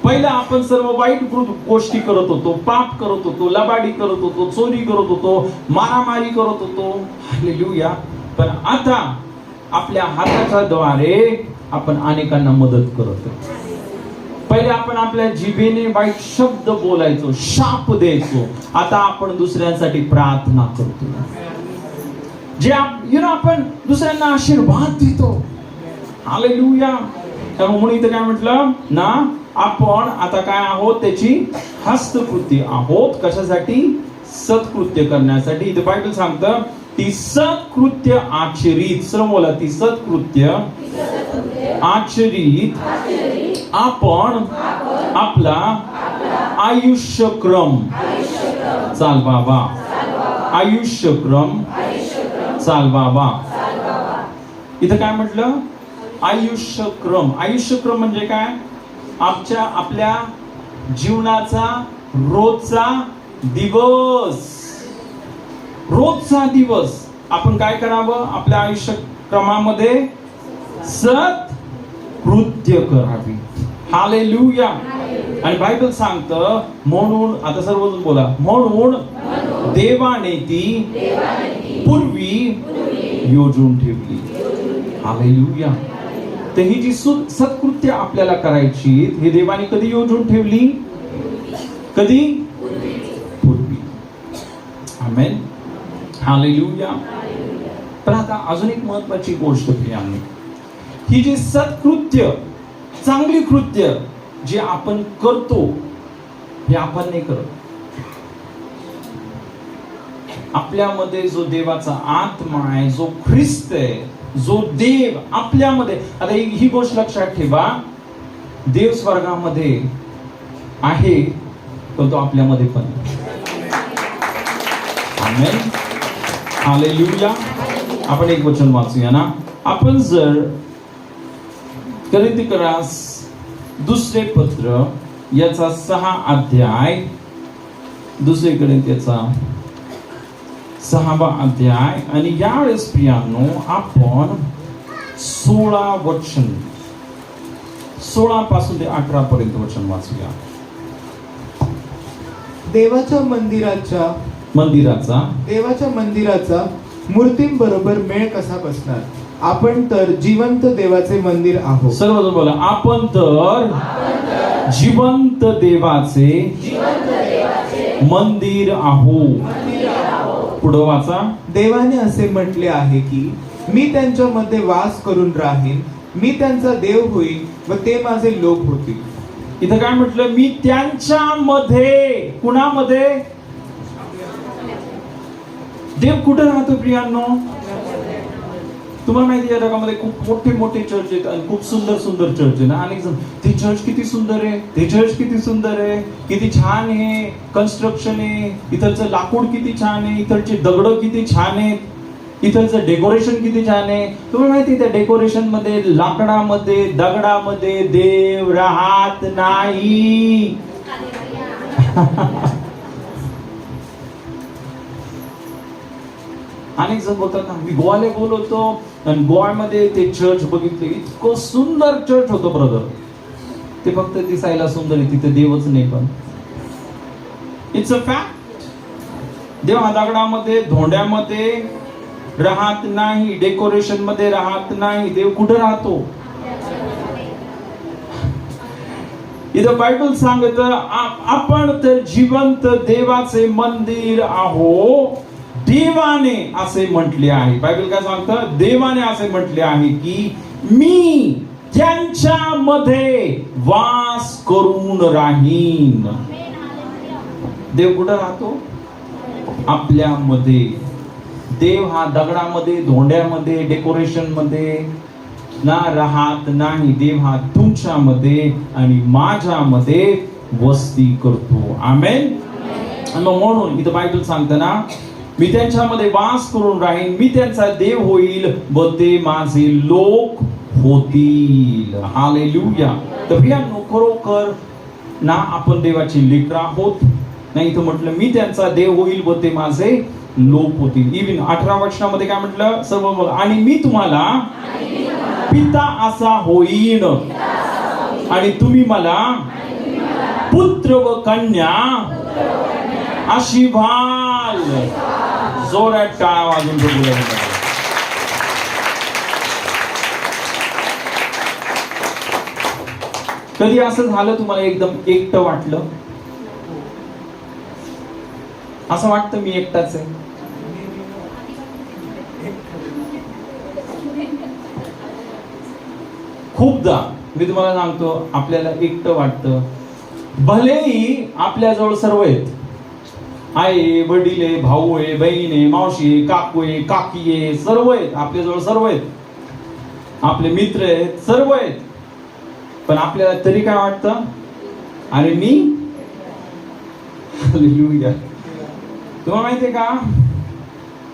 पहिला आपण सर्व वाईट गोष्टी करत होतो, पाप करत होतो, लबाडी करत होतो, चोरी करत होतो, मारामारी करत होतो. हालेलुया. पण आता आपल्या हाताच्या द्वारे आपण अनेकांना मदत करतो. पहिले आपण आपल्या जिभेने वाईट शब्द बोलायचो, शाप द्यायचो. आता आपण दुसऱ्यांसाठी प्रार्थना करतो. जे आपण दुसऱ्यांना आशीर्वाद देतो. हालेलुया. त्यामुळे म्हणून इथं काय म्हटलं ना, आपण आता काय आहोत, त्याची हस्तकृत्य आहोत. कशासाठी? सत्कृत्य करण्यासाठी. इथे बायबल सांगतं ती सत्कृत्य आचरित, सर्व बोला, ती सत्कृत्य आचरित आपण आपला आयुष्यक्रम चालवावा. आयुष्यक्रम चालवावा. इथं काय म्हटलं? आयुष्यक्रम. आयुष्यक्रम म्हणजे काय? आपल्या जीवनाचा रोजचा दिवस. रोजचा दिवस आपण काय करावं? आपल्या आयुष्यक्रमामध्ये सत्कृत्य करावी. हालेलुया. आणि बायबल सांगतं म्हणून, आता सर्वजण बोला, म्हणून देवाने ती पूर्वी योजून ठेवली. हालेलुया. तर ही जी सत्कृत्य आपल्याला करायची, हे देवाने कधी योजून ठेवली? कधी? पूर्वी. आमेन. हालेलुया. पण आता अजून एक महत्वाची गोष्ट प्रियांनो, ही जी सत्कृत्य, चांगली कृत्य जे आपण करतो, हे आपण नाही करत. आपल्यामध्ये जो देवाचा आत्मा आहे, जो ख्रिस्त आहे, जो देव आपल्यामध्ये, आता ही गोष्ट लक्षात ठेवा, देव स्वर्गामध्ये आहे तो आपल्यामध्ये पण. आमेन. हालेलुया. आपण एक वचन वाचूया ना. आपण जर कोरिन्थीकरास दुसरे पत्र याचा 6 अध्याय, दुसरे कोरिन्थीचा 6वा अध्याय, आणि यावेळेस प्रियांनो आपण 16 वचन, 16 पासून ते 18 पर्यंत वचन वाचूया. देवाच्या मंदिराचा मूर्तींबरोबर मेळ कसा बसणार? आपण तर जिवंत देवाचे मंदिर आहोत. सर्वजण बोला, आपण तर जिवंत देवाचे मंदिर आहोत. पुढे वाचा. देवाने असे म्हटले आहे की मी त्यांच्यामध्ये वास करून राहीन, मी त्यांचा देव होईल व ते माझे लोक होतील. इथं काय म्हटलं? मी त्यांच्यामध्ये. कुणामध्ये? देव कुठे राहतो प्रियांनो? तुम्हाला माहिती, या जगामध्ये खूप मोठे मोठे चर्च आहेत आणि खूप सुंदर सुंदर चर्च आहे ना. अनेक जण, ते चर्च किती सुंदर आहे, ते चर्च किती सुंदर आहे, किती छान आहे, कन्स्ट्रक्शन आहे, इथलचं लाकूड किती छान आहे, इथलचे दगड किती छान आहेत, इथलचं डेकोरेशन किती छान आहे. तुम्हाला माहिती, त्या डेकोरेशन मध्ये, लाकडामध्ये, दगडामध्ये देव राहत नाही. अनेक जण बोलतात ना, मी गोव्याला बोलवतो आणि गोव्यामध्ये ते चर्च बघितले, इतकं सुंदर चर्च होतं ब्रदर. ते फक्त दिसायला सुंदर आहे, तिथे देवच नाही. पण इट्स अ फॅक्ट. देव हा दगडामध्ये, धोंड्यामध्ये राहत नाही, डेकोरेशन मध्ये राहत नाही. देव कुठे राहतो? इथं बायबल सांगत आपण तर जिवंत देवाचे मंदिर आहोत. देवाने असे म्हटले आहे. बायबल काय सांगतं? देवाने असे म्हटले आहे की मी त्यांच्यामध्ये वास करून राहीन. देव कुठे राहतो? आपल्यामध्ये. देव हा दगडामध्ये, धोंड्यामध्ये, डेकोरेशन मध्ये ना राहत नाही. देव हा तुमच्यामध्ये आणि माझ्यामध्ये वस्ती करतो. आमेन. म्हणून इथं बायबल सांगतं ना, मी त्यांच्यामध्ये वास करून राहीन, मी त्यांचा देव होईल व ते माझे लोक होतील. हालेलुया. तर प्रियांनो, खरोखर ना आपण देवाची लेकरं आहोत. नाही, इथं म्हटलं मी त्यांचा देव होईल व ते माझे लोक होतील. इव्हन 18 वचनामध्ये काय म्हटलं? सर्व बोला, आणि मी तुम्हाला पिता असा होईन आणि तुम्ही मला पुत्र व कन्या अशी व्हाल. जोरात टाळा वाजून बोलूया. कधी असं झालं तुम्हाला एकदम एकटं वाटलं? असं वाटतं मी एकटाच आहे? खूपदा मी तुम्हाला सांगतो, आपल्याला एकटं वाटतं. भलेही आपल्याजवळ सर्व आहेत, आई वडील आहे, भाऊ आहे, बहीण आहे, मावशी आहे, काकू आहे, काकी आहे, सर्व आहेत आपल्याजवळ, सर्व आहेत, आपले मित्र आहेत, सर्व आहेत. पण आपल्याला तरी काय वाटतं, अरे मी हालेलुया. तुम्हाला माहितीये का,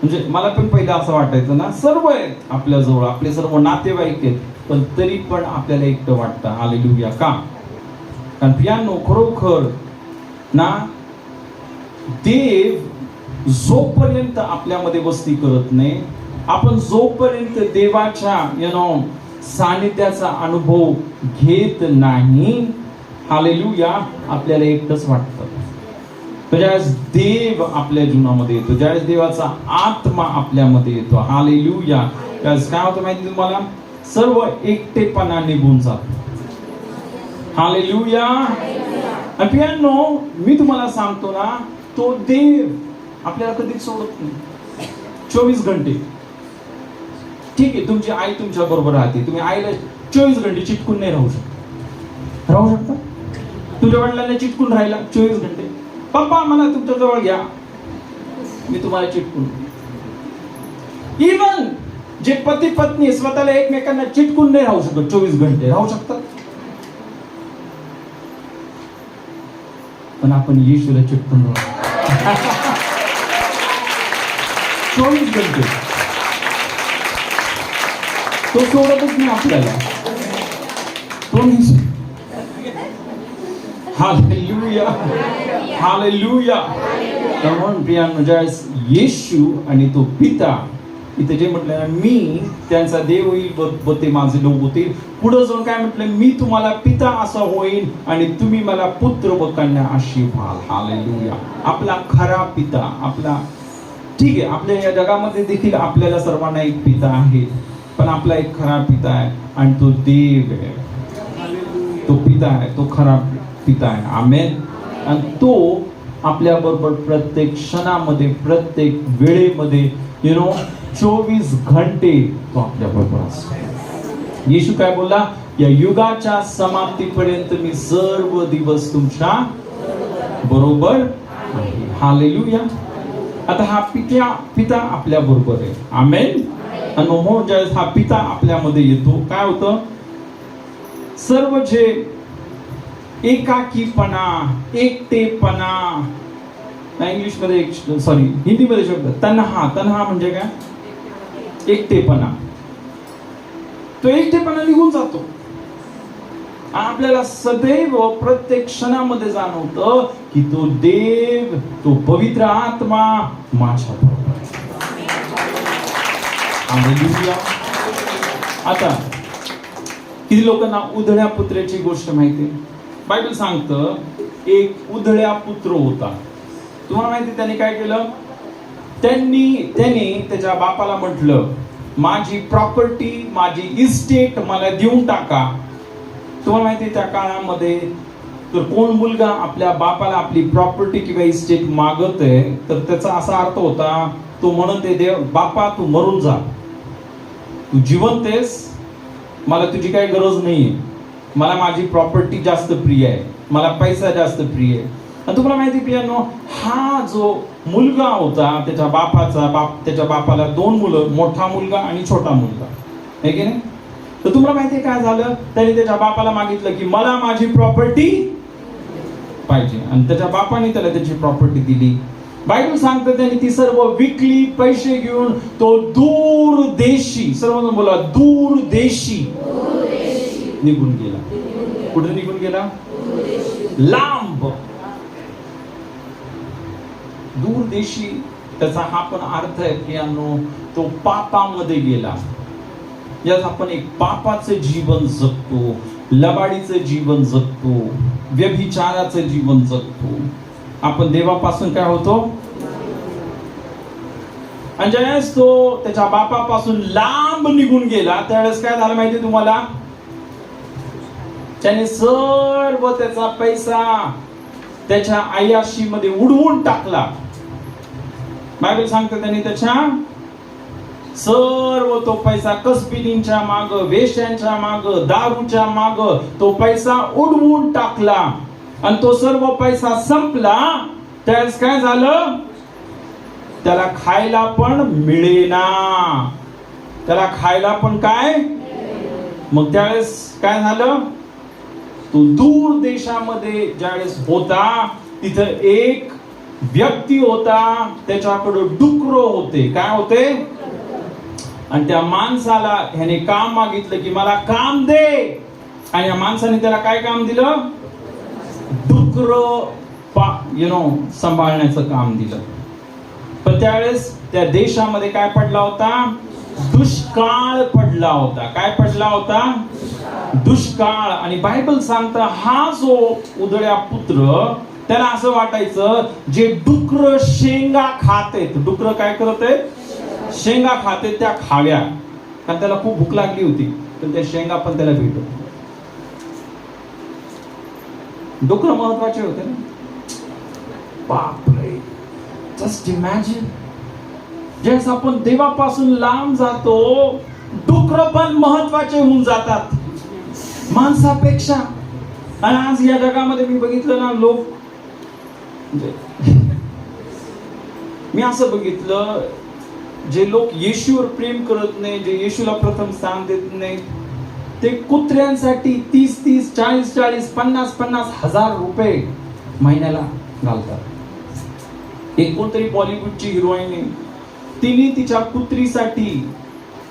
म्हणजे मला पण पहिलं असं वाटायचं ना, सर्व आहेत आपल्याजवळ, आपले सर्व नातेवाईक आहेत, पण तरी पण आपल्याला एकटं वाटतं. हालेलुया. का? कारण प्रियांनो, खरोखर ना, देव जोपर्यंत आपल्यामध्ये वस्ती करत नाही, आपण जोपर्यंत देवाच्या सानिध्याचा अनुभव घेत नाही, हालेलुया, आपल्याला एकटंच वाटतं. ज्यावेळेस देव आपल्या जीवनामध्ये येतो, ज्यावेळेस देवाचा आत्मा आपल्यामध्ये येतो, हालेलुया, त्यावेळेस काय होतं माहिती तुम्हाला, सर्व एकटेपणा निघून जातो. हालेलुया. आणि प्रियांनो, मी तुम्हाला सांगतो ना, तो देव आपल्याला कधीच सोडत नाही. 24 घंटे. ठीक आहे, तुमची आई तुमच्या बरोबर राहते, तुम्ही आईला 24 घंटे चिटकून नाही राहू शकता. तुमच्या वडिलांना चिटकून राहिला 24 घंटे, पप्पा मला तुमच्या जवळ घ्या, मी तुम्हाला चिटकून. इवन जे पती पत्नी स्वतःला एकमेकांना चिटकून नाही राहू शकत 24 घंटे, राहू शकतात. पण आपण येशूला चिटकून राहू 24 घंटे. तो सोडतच नाही आपल्याला. तो नाही. Hallelujah, hallelujah. म्हणून प्रियांनो, ज्यावेळेस येशू आणि तो पिता, इथे जे म्हटलं ना, मी त्यांचा देव होईल व ते माझे लोक होतील. पुढे जाऊन काय म्हटलं, मी तुम्हाला पिता असा होईल आणि तुम्ही मला पुत्र व कन्या अशी व्हाल. हालेलुया. आपला खरा पिता, आपला, ठीक आहे, आपल्या या जगामध्ये देखील आपल्याला सर्वांना एक पिता आहे, पण आपला एक खरा पिता आहे आणि तो देव आहे, तो पिता आहे, तो खरा पिता आहे. आमेन. आणि तो आपल्या बरोबर प्रत्येक क्षणामध्ये, प्रत्येक वेळेमध्ये 24 घंटे तो आपल्या बरोबर असतो. येशू काय बोलला, या युगाच्या समाप्तीपर्यंत मी सर्व दिवस तुमच्या बरोबर आहे. हालेलुया. आता हा पिता आपल्या बरोबर आहे. आमेन. आणि मग ज्यावेळेस हा पिता आपल्यामध्ये येतो, काय होतं, सर्व जे एकाकीपणा, एकटेपणा, इंग्लिश मध्ये हिंदीमध्ये शब्द तन्हा म्हणजे काय, एकटेपणा, तो एकटेपणा निघून जातो. आपल्याला सदैव प्रत्येक क्षणामध्ये जाणवतं की तो देव, तो पवित्र आत्मा माझ्या बरोबर आहे. आता किती लोकांना उधळ्या पुत्राची गोष्ट माहिती? बायबल सांगतं, एक उधळ्या पुत्र होता. तुम्हाला माहिती त्याने काय केलं? त्याने त्याच्या बापाला म्हटलं, माझी प्रॉपर्टी, माझी इस्टेट मला देऊन टाका. तुम्हाला माहिती त्या काळामध्ये तर कोण मुलगा आपल्या बापाला आपली प्रॉपर्टी किंवा इस्टेट मागत आहे, तर त्याचा असा अर्थ होता, तो म्हणत आहे, देव बापा तू मरून जा, तू जिवंत आहेस, मला तुझी काही गरज नाहीये, मला माझी प्रॉपर्टी जास्त प्रिय आहे, मला पैसा जास्त प्रिय आहे. आणि तुम्हाला माहिती प्रियांनो, हा जो मुलगा होता त्याच्या बापाला 2 मुलं, मोठा मुलगा आणि छोटा मुलगा, आहे की नाही? तर तुम्हाला माहिती काय झालं, त्याने त्याच्या बापाला मागितलं की मला माझी प्रॉपर्टी पाहिजे, आणि त्याच्या बापाने त्याला त्याची प्रॉपर्टी दिली. बायबल सांगतं त्याने ती सर्व विकली, पैसे घेऊन तो दूर देशी, सर्वजण बोला दूर देशी निघून गेला. कुठे निघून गेला? लांब, दूर देशी. त्याचा हा पण अर्थ आहे की तो पापामध्ये गेला. यात आपण एक पापाचं जीवन जगतो, लबाडीचं जीवन जगतो, व्यभिचाराचं जीवन जगतो. आपण देवापासून काय होतो? आणि ज्यावेळेस तो त्याच्या बापापासून लांब निघून गेला, त्यावेळेस काय झालं माहिती तुम्हाला? त्याने सर्व त्याचा पैसा त्याच्या आयाशी मध्ये उडवून टाकला. बायबल सांगते त्याने त्याच्या सर्व तो पैसा कसबिनींच्या माग, वेश्यांच्या माग, दारूच्या माग तो पैसा उडवून टाकला. आणि तो सर्व पैसा संपला. त्यावेळेस काय झालं? त्याला खायला पण मिळेना. त्याला खायला पण काय? मग त्यावेळेस काय झालं? तो दूर देशामध्ये ज्यावेळेस होता, तिथं एक व्यक्ती होता, त्याच्याकडे डुकर होते. काय होते? आणि त्या माणसाला ह्याने काम मागितलं की मला काम दे. आणि या माणसाने त्याला काय काम दिलं? डुकर सांभाळण्याचं काम दिलं. पण त्यावेळेस त्या देशामध्ये काय पडला होता? दुष्काळ पडला होता. काय पडला होता? दुष्काळ. आणि बायबल सांगतं हा जो उधळ्या पुत्र, त्याला असं वाटायचं जे डुकर शेंगा खातेत. डुकर काय करत आहेत? शेंगा खाते, त्या खाव्या. कारण त्याला खूप भूक लागली होती, तर त्या शेंगा पण त्याला भेटत. डुकर महत्वाचे होते ना. बापरे, जस्ट इमॅजिन, ज्यावेळेस आपण देवापासून लांब जातो, डुकर पण महत्वाचे होऊन जातात माणसापेक्षा. आणि आज या जगामध्ये मी बघितलं ना, लोक मी असं बघितलं, जे लोक येशूवर प्रेम करत नाही, जे येशूला प्रथम स्थान देत नाही, ते कुत्र्यांसाठी 30-30, 40-40, 50-50 हजार रुपये महिन्याला घालतात. एक कोणतरी बॉलिवूडची हिरोईन आहे, तिने तिच्या कुत्रीसाठी,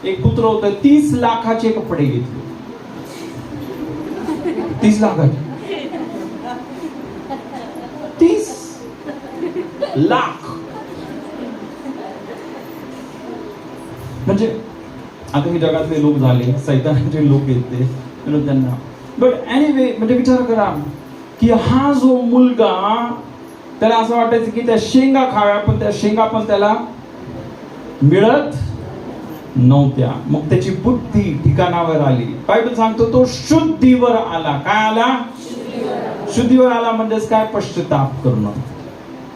एक कुत्र होतं, 30 लाखाचे कपडे घेतले. 30 लाखाचे, 30 लाख. म्हणजे आता हे जगातले लोक झाले, सैतानाचे लोक येते त्यांना. बट एनिवे, म्हणजे विचार करा की हा जो मुलगा, त्याला असं वाटायचं की त्या शेंगा खाव्या, पण त्या शेंगा पण त्याला मिळत नव्हत्या. मग त्याची बुद्धी ठिकाणावर आली. बायबल सांगतो तो शुद्धीवर आला. काय आला? शुद्धीवर आला. म्हणजेच काय? पश्चाताप करणं.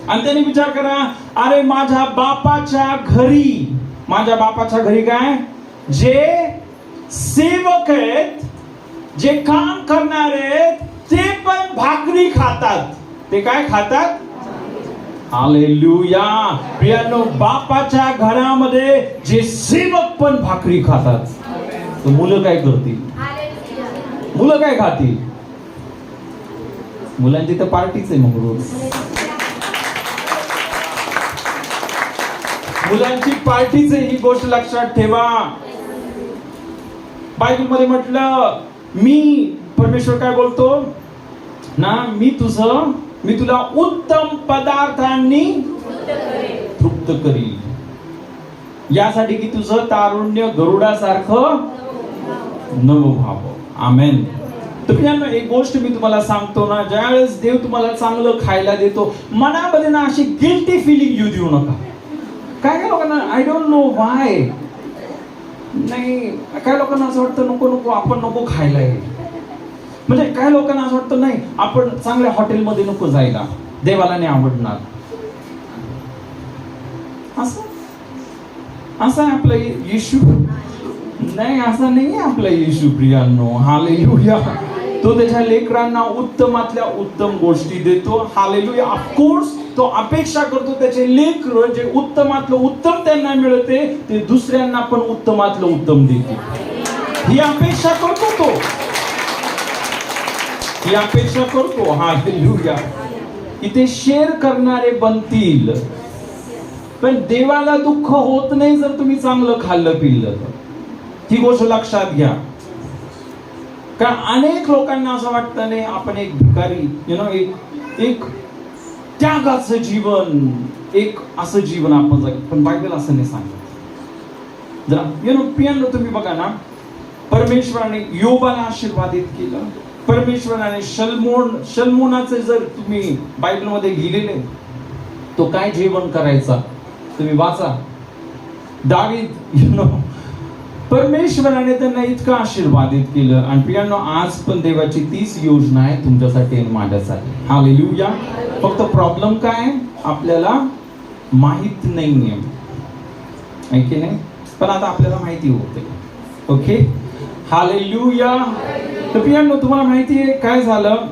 आणि त्याने विचार करा, अरे माझ्या बापाच्या घरी, माझ्या बापाच्या घरी काय? जे सेवक आहेत, जे काम करणारे आहेत, ते पण भाकरी खातात. ते काय खातात? हालेलुया. प्रियानो, बापाच्या घरामध्ये जे सेवक पण भाकरी खातात, तर मुलं काय करतील? मुलं काय खातील? मुलांची तर पार्टीच आहे मग रोज. मुलांची पार्टीच आहे, ही गोष्ट लक्षात ठेवा. बायबल मध्ये म्हटलं, परमेश्वर काय बोलतो ना, मी तुला उत्तम पदार्थांनी तृप्त करील, यासाठी की तुझं तारुण्य गरुडासारखं नव व्हावं. आमेन. तर एक गोष्ट मी तुम्हाला सांगतो ना, ज्यावेळेस देव तुम्हाला चांगलं खायला देतो, मनामध्ये ना अशी गिल्टी फिलिंग येऊ देऊ नका. काय लोकांना, आय डोंट नो व्हाय, नाही, काय लोकांना असं वाटतं नको आपण नको खायला हे. म्हणजे काय लोकांना असं वाटतं नाही, आपण चांगल्या हॉटेलमध्ये नको जायला, देवाला नाही आवडणार. असं आहे आपलं येशू? नाही, असं नाही आपला येशू प्रियांनो. हालेलुया. तो त्याच्या लेकरांना उत्तमातल्या उत्तम गोष्टी देतो. हालेलुया. ऑफकोर्स तो अपेक्षा करतो त्याचे लेकर जे उत्तमातलं उत्तम त्यांना मिळते, ते दुसऱ्यांना पण उत्तमातलं उत्तम देते. ही अपेक्षा करतो तो, ही अपेक्षा करतो. हालेलुया. की ते शेअर करणारे बनतील. पण देवाला दुःख होत नाही जर तुम्ही चांगलं खाल्लं पिल्लं तर. ही गोष्ट लक्षात घ्या. कारण अनेक लोकांना असं वाटतं नाही, आपण एक भिकारी, एक त्यागाचं जीवन, एक असं जीवन आपण जगू. पण बायबल असं नाही सांगत. जरा पियानो तुम्ही बघा ना, परमेश्वराने योबाला आशीर्वादित केलं. परमेश्वराने शल्मोनाचे जर तुम्ही बायबल मध्ये लिहिलेले, तो काय जेवण करायचा तुम्ही वाचा. दावीद, परमेश्वराने त्यांना इतकं आशीर्वादित केलं. आणि प्रियांनो, आज पण देवाची तीच योजना आहे तुमच्यासाठी आणि माझ्यासाठी. हालेलुया. फक्त प्रॉब्लेम काय? आपल्याला माहित नाहीये, आहे की नाही? पण आता आपल्याला माहिती होते. Okay, hallelujah. तर प्रियांनो, तुम्हाला माहिती आहे काय झालं?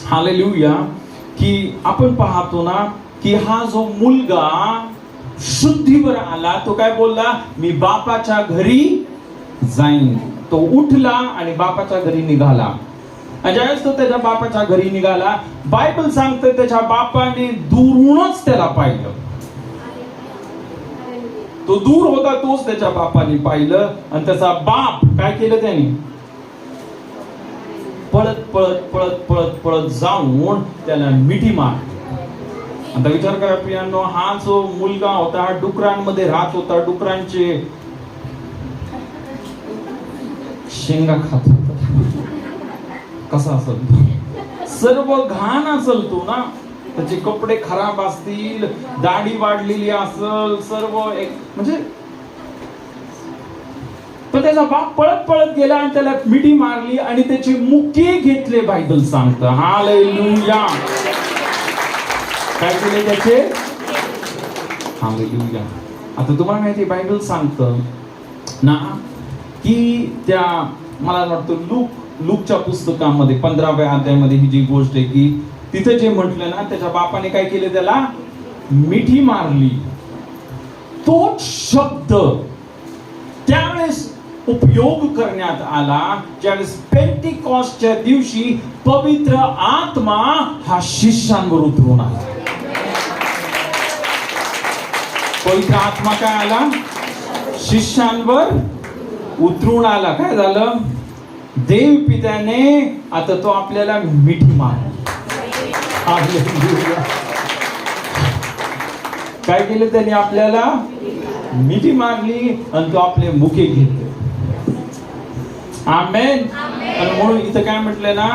हालेलुया, की आपण पाहतो ना की हा जो मुलगा शुद्धीवर आला, तो काय बोलला? मी बापाच्या घरी जाईन. तो उठला आणि बापाच्या घरी निघाला. आणि ज्यावेळेस तो त्याच्या बापाच्या घरी निघाला, बायबल सांगते त्याच्या बापाने दूरूनच त्याला पाहिलं. तो दूर होता, तोच त्याच्या बापाने पाहिलं. आणि त्याचा बाप काय केलं? त्याने पळत पळत पळत पळत पळत जाऊन त्याला मिठी मारली. आता विचार करा प्रियांनो, हा जो मुलगा होता हा डुकरांमध्ये राहत होता, डुकरांचे शेंगा खात होता. कसा असेल? सर्व घाण असेल तो ना, त्याचे कपडे खराब असतील, दाढी वाढलेली असेल, सर्व एक म्हणजे. पण त्याचा बाप पळत पळत गेला आणि त्याला मिठी मारली आणि त्याचे मुके घेतले. बायबल सांगतं. हालेलुया. काय केले त्याचे? हालेलुया. आता तुम्हाला माहिती आहे, बायबल सांगतं ना की त्या, मला वाटतं लूकच्या पुस्तकामध्ये 15व्या अध्यायामध्ये ही जी गोष्ट आहे की तिथे जे म्हटलं ना, त्याच्या बापाने काय केले? त्याला मिठी मारली. तो शब्द त्यावेळेस उपयोग करण्यात आला ज्यावेळेस पेंटिकॉस्टच्या दिवशी पवित्र आत्मा हा शिष्यांवर उतरून आला. पवित्र आत्मा काय आला? शिष्यांवर उतरून आला. काय झालं? देव पित्याने आता तो आपल्याला मिठी मारली. काय केलं त्याने? आपल्याला मिठी मारली आणि तो आपले मुके घेतले. आमेन. आणि म्हणून इथं काय म्हटलंय ना,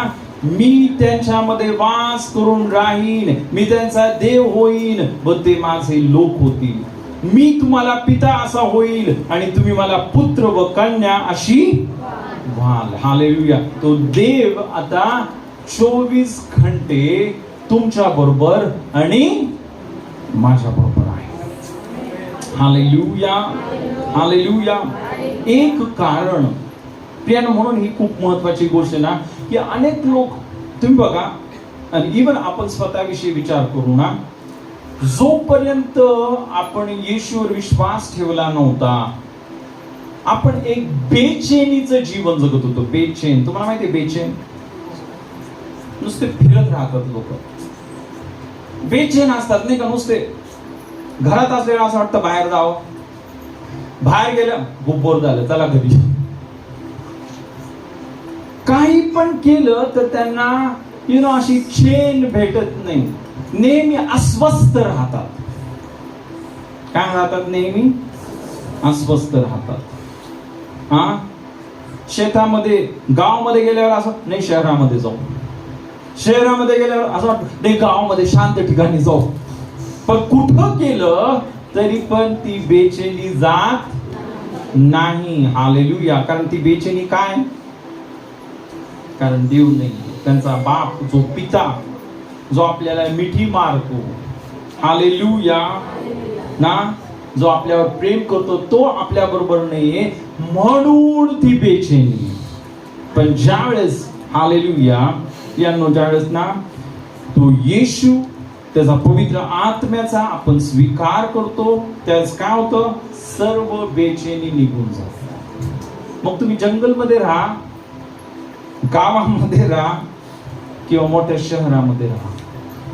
मी त्यांच्यामध्ये वास करून राहीन, मी त्यांचा देव होईन व ते माझे लोक होतील. मी तुम्हाला पिता असा होईल आणि तुम्ही मला पुत्र व कन्या अशी व्हाल. हालेलुया. तो देव आता 24 घंटे तुमच्या बरोबर आणि माझ्या बरोबर आहे. हालेलुया. हालेलुया. एक कारण प्रियानो, म्हणून ही खूप महत्वाची गोष्ट आहे ना की अनेक लोक, तुम्ही बघा, आणि इव्हन आपण स्वतःविषयी विचार करू ना, जोपर्यंत आपण येशूवर विश्वास ठेवला नव्हता, आपण एक बेचैनीचं जीवन जगत होतो. बेचैन, तुम्हाला माहिती आहे बेचैन? नुसते फिरत राहतात लोक, बेचैन असतात नाही का? नुसते घरात असलेलं असं वाटतं बाहेर जावं, बाहेर गेलं बोर झालं, चला घरी. काही पण केलं तर त्यांना अशी चेन भेटत नाही. नेहमी अस्वस्थ राहतात. काय राहतात? नेहमी अस्वस्थ राहतात. हा, शेतामध्ये, गावामध्ये गेल्यावर असं नाही शहरामध्ये जाऊ, शहरामध्ये गेल्यावर असं वाटतं नाही गावामध्ये शांत ठिकाणी जाऊ. पण कुठं केलं तरी पण ती बेचैनी जात नाही. हालेलुया. कारण ती बेचैनी काय? कारण देव नाही, त्यांचा बाप जो पिता, जो आपल्याला मिठी मारतो, हालेलुया ना, जो आपल्यावर प्रेम करतो, तो आपल्या बरोबर नाहीये म्हणून ती बेचैनी. पण ज्यावेळेस हालेलुया यांनो, ज्यावेळेस ना तो येशू, त्याचा पवित्र आत्म्याचा आपण स्वीकार करतो, त्यावेळेस काय होतं? सर्व बेचैनी निघून जाते. मग तुम्ही जंगलमध्ये राहा, गावामध्ये राहा किंवा मोठ्या शहरामध्ये राहा,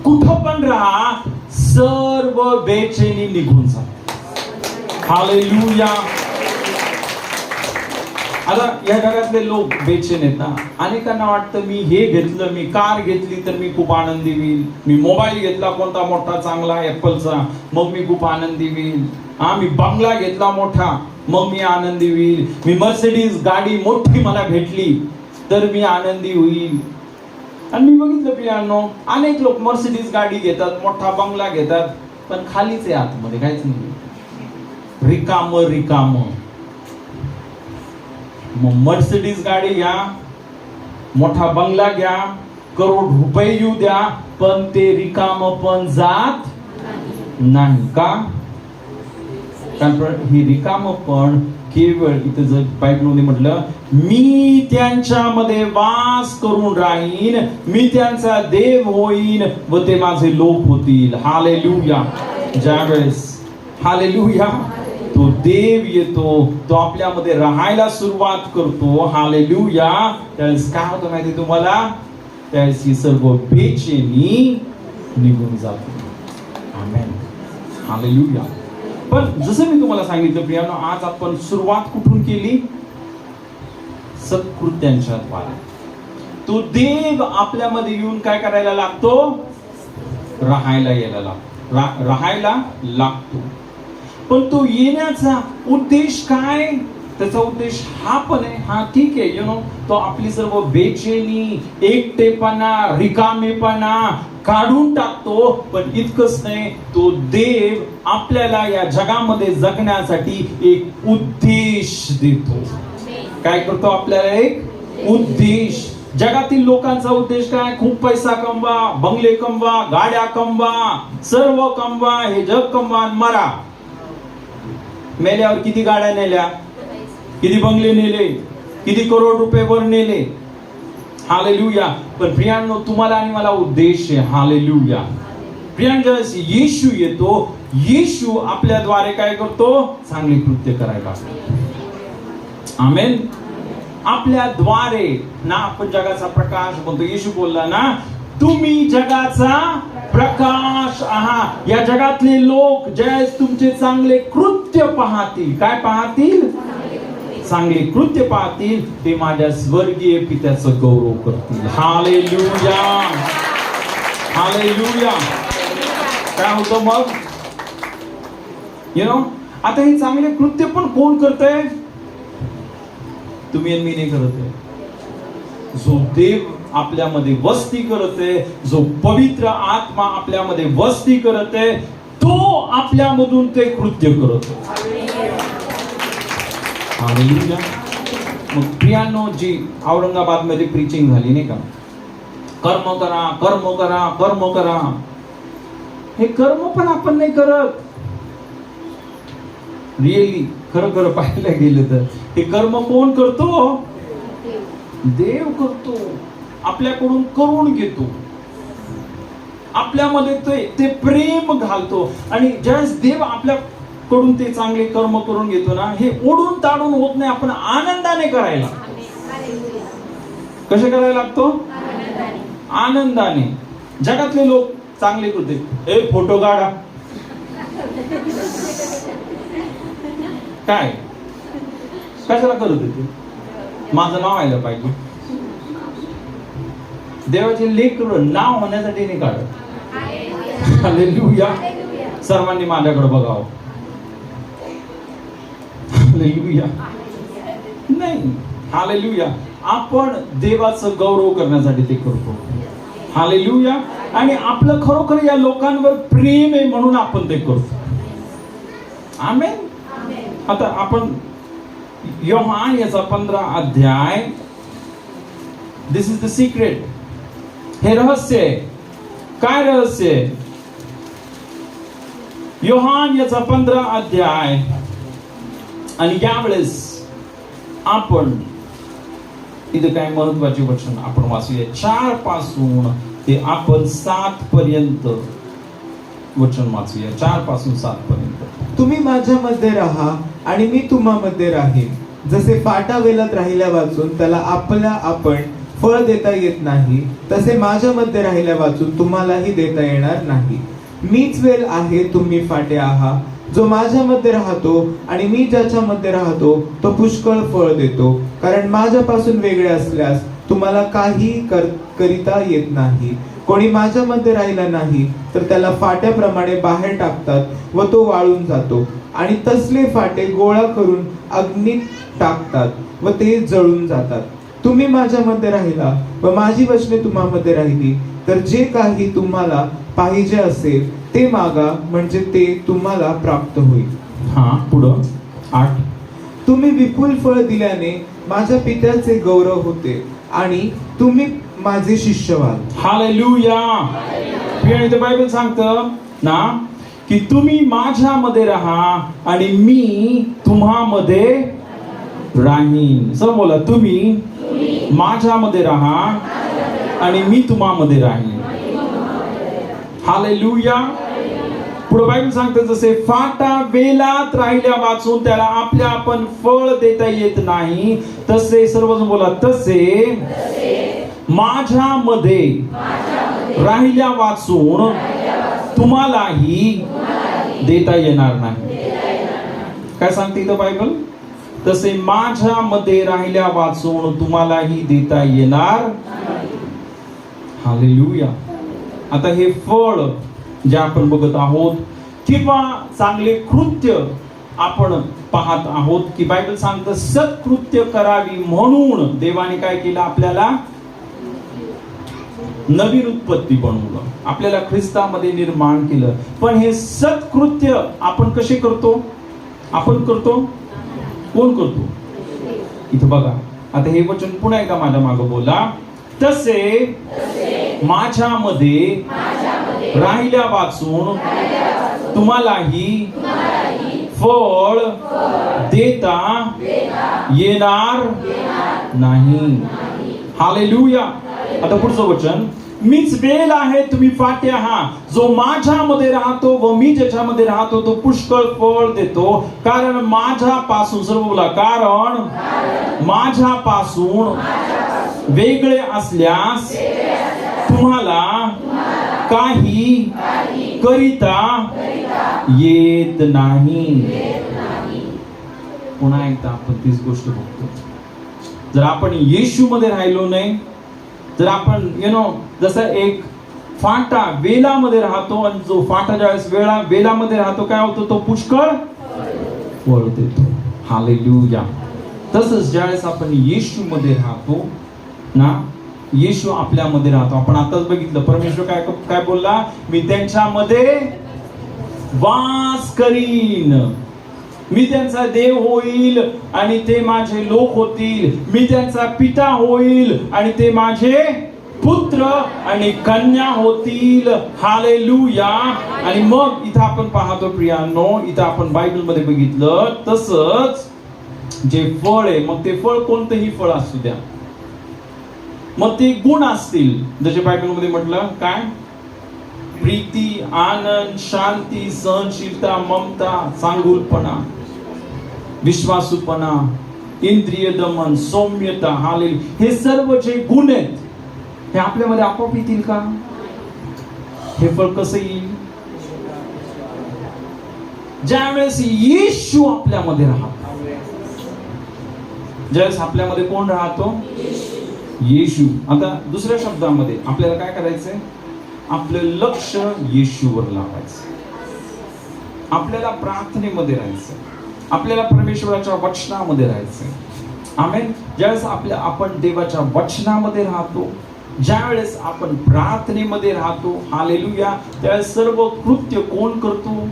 कुठं पण राहा, सर्व बेचैनी निघून जाते. हालेलुया. आता या जगातले लोक बेचैन आहेत ना. अनेकांना वाटतं मी हे घेतलं, मी कार घेतली तर मी खूप आनंदी होईल, मी मोबाईल घेतला कोणता मोठा चांगला ऍपलचा मग मी खूप आनंदी होईल, मी बंगला घेतला मोठा मग मी आनंदी होईल, मी मर्सिडीज गाडी मोठी मला भेटली तर मी आनंदी होईल. आणि मी बघितलं प्रियांनो, अनेक लोक मर्सिडीज गाडी घेतात, मोठा बंगला घेतात, पण खालीच आहे, आतमध्ये काहीच नाही, रिकाम रिकाम. मग मर्सिडीज गाडी घ्या, मोठा बंगला घ्या, करोड रुपये येऊ द्या, पण ते रिकाम पण जात नाही. का? कारण हे रिकाम पण केवळ इथे जर बायबलमध्ये म्हटलं, मी त्यांच्यामध्ये वास करून राहीन, मी त्यांचा देव होईन व ते माझे लोक होतील. हालेलुया. ज्यावेळेस हालेलुया तो देव येतो, तो आपल्यामध्ये राहायला सुरुवात करतो, हालेलुया, त्यावेळेस काय होतं माहिती तुम्हाला? त्यावेळेस ही सर्व बेचैनी निघून जाते. आमेन. हालेलुया. पण जसं मी तुम्हाला सांगितलं प्रियानो, आज आपण सुरुवात कुठून केली? सत्कृत्यांच्या द्वारे. तो देव आपल्यामध्ये येऊन काय करायला लागतो? राहायला लागतो. पण तो येण्याचा उद्देश काय? त्याचा उद्देश हा पण आहे, हा ठीक आहे, तो आपली सर्व बेचैनी, एकटेपणा, रिकामेपणा काढून टाकतो. पण इतकंच नाही, तो देव आपल्याला या जगामध्ये जगण्यासाठी एक उद्देश देतो. काय करतो? आपल्याला एक उद्देश. जगातील लोकांचा उद्देश काय? खूप पैसा कमवा, बंगले कमवा, गाड्या कमवा, सर्व कमवा, हे जग कमवा आणि मरा. मेल्यावर किती गाड्या नेल्या, किती बंगले नेले, किती करोड रुपये वर नेले. हालेलुया. पण प्रियांनो, तुम्हाला आणि मला उद्देश आहे. हालेलुया. प्रियांनो, येशू येतो, येशू आपल्याद्वारे काय करतो? चांगले कृत्य करायला. आमेन. आपल्याद्वारे ना आपण जगाचा प्रकाश बनतो. येशू बोलला ना, तुम्ही जगाचा प्रकाश आहात. या जगातले लोक ज्यावेळेस तुमचे चांगले कृत्य पाहतील, काय पाहतील? चांगले कृत्य पाहतील, ते माझ्या स्वर्गीय पित्याचं गौरव करतील. हालेलुया. हालेलुया. काय होतं मग? आता हे चांगले कृत्य पण कोण करतंय? तुम्ही आणि मी नाही करत आहे. जो देव आपल्यामध्ये वस्ती करत आहे, जो पवित्र आत्मा आपल्यामध्ये वस्ती करत आहे, तो आपल्यामधून ते कृत्य करत आहे. हालेलुया. मग प्रियांनो, जी औरंगाबाद मध्ये प्रीचिंग झाली नाही का, कर्म करा, कर्म करा, कर्म करा, हे कर्म पण आपण नाही करत. रिअली खरं खरं पाहायला गेलं तर हे कर्म कोण करतो? देव करतो. आपल्याकडून करून घेतो, आपल्यामध्ये ते प्रेम घालतो. आणि ज्यावेळेस देव आपल्याकडून ते चांगले कर्म करून घेतो ना, हे ओढून ताडून होत नाही, आपण आनंदाने करायला. कसे करायला लागतो? आनंदाने. जगातले लोक चांगले करते, ए फोटो काढा, काय कशाला करत होते? माझं नाव व्हायला पाहिजे. देवाचे लेकर नाव होण्यासाठी नाही काढत. हालेलुया. सर्वांनी माझ्याकडे बघावं. हालेलुया. नाही, हालेलुया. आपण देवाचं गौरव करण्यासाठी ते करतो. हालेलुया. आणि आपलं खरोखर या लोकांवर प्रेम आहे म्हणून आपण ते करतो. आमेन. आता आपण योहान याचा 15 अध्याय, दिस इज द सिक्रेट. हे रहस्य आहे. काय रहस्य आहे? योहान याचा 15 अध्याय. आणि यावेळेस आपण इथे काय महत्वाचे वचन आपण वाचूया. 4 पासून ते आपण 7 पर्यंत वचन वाचूया. 4 पासून 7 पर्यंत. तुम्ही माझ्यामध्ये राहा आणि मी तुम्हामध्ये राहीन. जसे फाटा वेलात राहिल्या वाचून त्याला आपल्या आपण फळ देता येत नाही, तसे माझ्यामध्ये राहिल्या वाचून तुम्हालाही देता येणार नाही. मीच वेल आहे, तुम्ही फाटे आहात. जो माझ्यामध्ये राहतो आणि मी ज्याच्यामध्ये राहतो तो पुष्कळ फळ देतो, कारण माझ्यापासून वेगळे असल्यास तुम्हाला काही करिता येत नाही. कोणी माझ्यामध्ये राहिला नाही तर त्याला फाट्याप्रमाणे बाहेर टाकतात व तो वाळून जातो. आणि तसले फाटे गोळा करून अग्नीत टाकतात व ते जळून जातात. तुम्ही माझ्यामध्ये राहिला व माझी वचने तुम्हामध्ये राहिली तर जे काही तुम्हाला पाहिजे असेल ते मागा, म्हणजे ते तुम्हाला प्राप्त होईल. पुढं 8. तुम्ही विपुल फळ दिल्याने माझ्या पित्याचे गौरव होते आणि तुम्ही माझे शिष्य व्हाल. हालेलुया. इथे बायबल सांगतं ना की तुम्ही माझ्यामध्ये राहा आणि मी तुम्हामध्ये राहीन. सर बोला, तुम्ही माझ्यामध्ये राहा आणि मी तुम्हामध्ये राहीन. हालेलुया. पुढे बायबल सांगते, जसे फाटा वेलात राहिल्या वाचून त्याला आपल्या आपण फळ देता येत नाही, तसे सर्वजण बोला, तसे माझ्यामध्ये राहिल्या वाचून तुम्हालाही देता येणार नाही. काय सांगते इथं बायबल? तसे माझ्यामध्ये राहिल्या वाचून तुम्हालाही देता येणार. हालेलुया. आता हे फळ जे आपण बघत आहोत किंवा चांगले कृत्य आपण पाहत आहोत, की बायबल सांगतं सत्कृत्य करावी म्हणून देवाने काय केलं? आपल्याला नवीन उत्पत्ती बनवलं, आपल्याला ख्रिस्तामध्ये निर्माण केलं. पण हे सत्कृत्य आपण कसे करतो? आपण करतो, कोण करतो? इथं बघा, आता हे वचन पुन्हा एकदा माझ्या मागे बोला. तसे माझ्यामध्ये राहिल्या वाचून तुम्हालाही फळ देता येणार नाही. हालेलुया. आता पुढचं वचन, मीच वेल आहे, तुम्ही फाटे आहात. जो माझ्यामध्ये राहतो व मी ज्याच्यामध्ये राहतो तो पुष्कळ फळ देतो, कारण माझ्यापासून, सर्व बोला, कारण माझ्यापासून वेगळे असल्यास तुम्हाला काही करिता येत नाही. पुन्हा एकदा आपण तीच गोष्ट बघतो. जर आपण येशू मध्ये राहिलो नाही, जर आपण जसं एक फाटा वेलामध्ये राहतो, आणि जो फाटा ज्यावेळेस वेलामध्ये राहतो काय होतो? तो पुष्कळ फळ देतो. हालेलुया. तसंच ज्यावेळेस आपण येशू मध्ये राहतो ना, येशू आपल्यामध्ये राहतो. आपण आताच बघितलं, परमेश्वर काय काय बोलला? मी त्यांच्यामध्ये वास करीन, मी त्यांचा देव होईल आणि ते माझे लोक होतील. मी त्यांचा पिता होईल आणि ते माझे पुत्र आणि कन्या होतील. हालेलुया. आणि मग इथं आपण पाहतो प्रियांनो, इथं आपण बायबल मध्ये बघितलं तसंच जे फळ आहे, मग ते फळ कोणतंही फळ असू द्या, मग ते गुण असतील. जसे बायबल मध्ये म्हटलं काय? प्रीती, आनंद, शांती, सहनशीलता, ममता, चांगुलपणा, विश्वासूपणा, इंद्रिय दमन, सौम्यता. हालेलुया. हे सर्व जे गुण आहेत हे आपल्यामध्ये आपोआप येतील का? हे फळ कसं येईल? ज्यावेळेस येशू आपल्यामध्ये राहतो. ज्यावेळेस आपल्यामध्ये कोण राहतो? येशू. आता दुसऱ्या शब्दामध्ये आपल्याला काय करायचंय? आपलं लक्ष येशूवर लावायचं. आपल्याला प्रार्थनेमध्ये राहायचं, आपल्याला परमेश्वराच्या वचनामध्ये राहायचं. आमेन. ज्यावेळेस आपण देवाच्या वचनामध्ये राहतो, ज्यावेळेस आपण प्रार्थनेमध्ये राहतो, हालेलुया, त्यावेळेस सर्व कृत्य कोण करतो?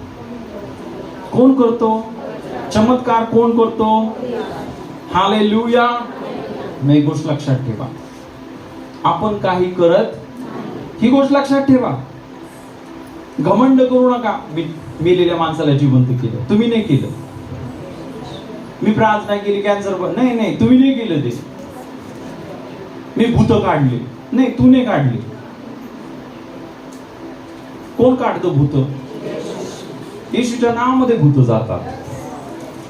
कोण करतो? चमत्कार कोण करतो? हालेलुया. मग एक गोष्ट लक्षात ठेवा, आपण काही करत, ही गोष्ट लक्षात ठेवा. घमंड करू नका. मी मेलेल्या माणसाला जिवंत केलं, तुम्ही नाही केलं. मी प्रार्थना केली कॅन्सर, नाही, तुम्ही नाही केलं ते. मी भूत काढली, नाही, तू नाही काढली. कोण काढतं भूत? येशूच्या नावामध्ये भूत जातात.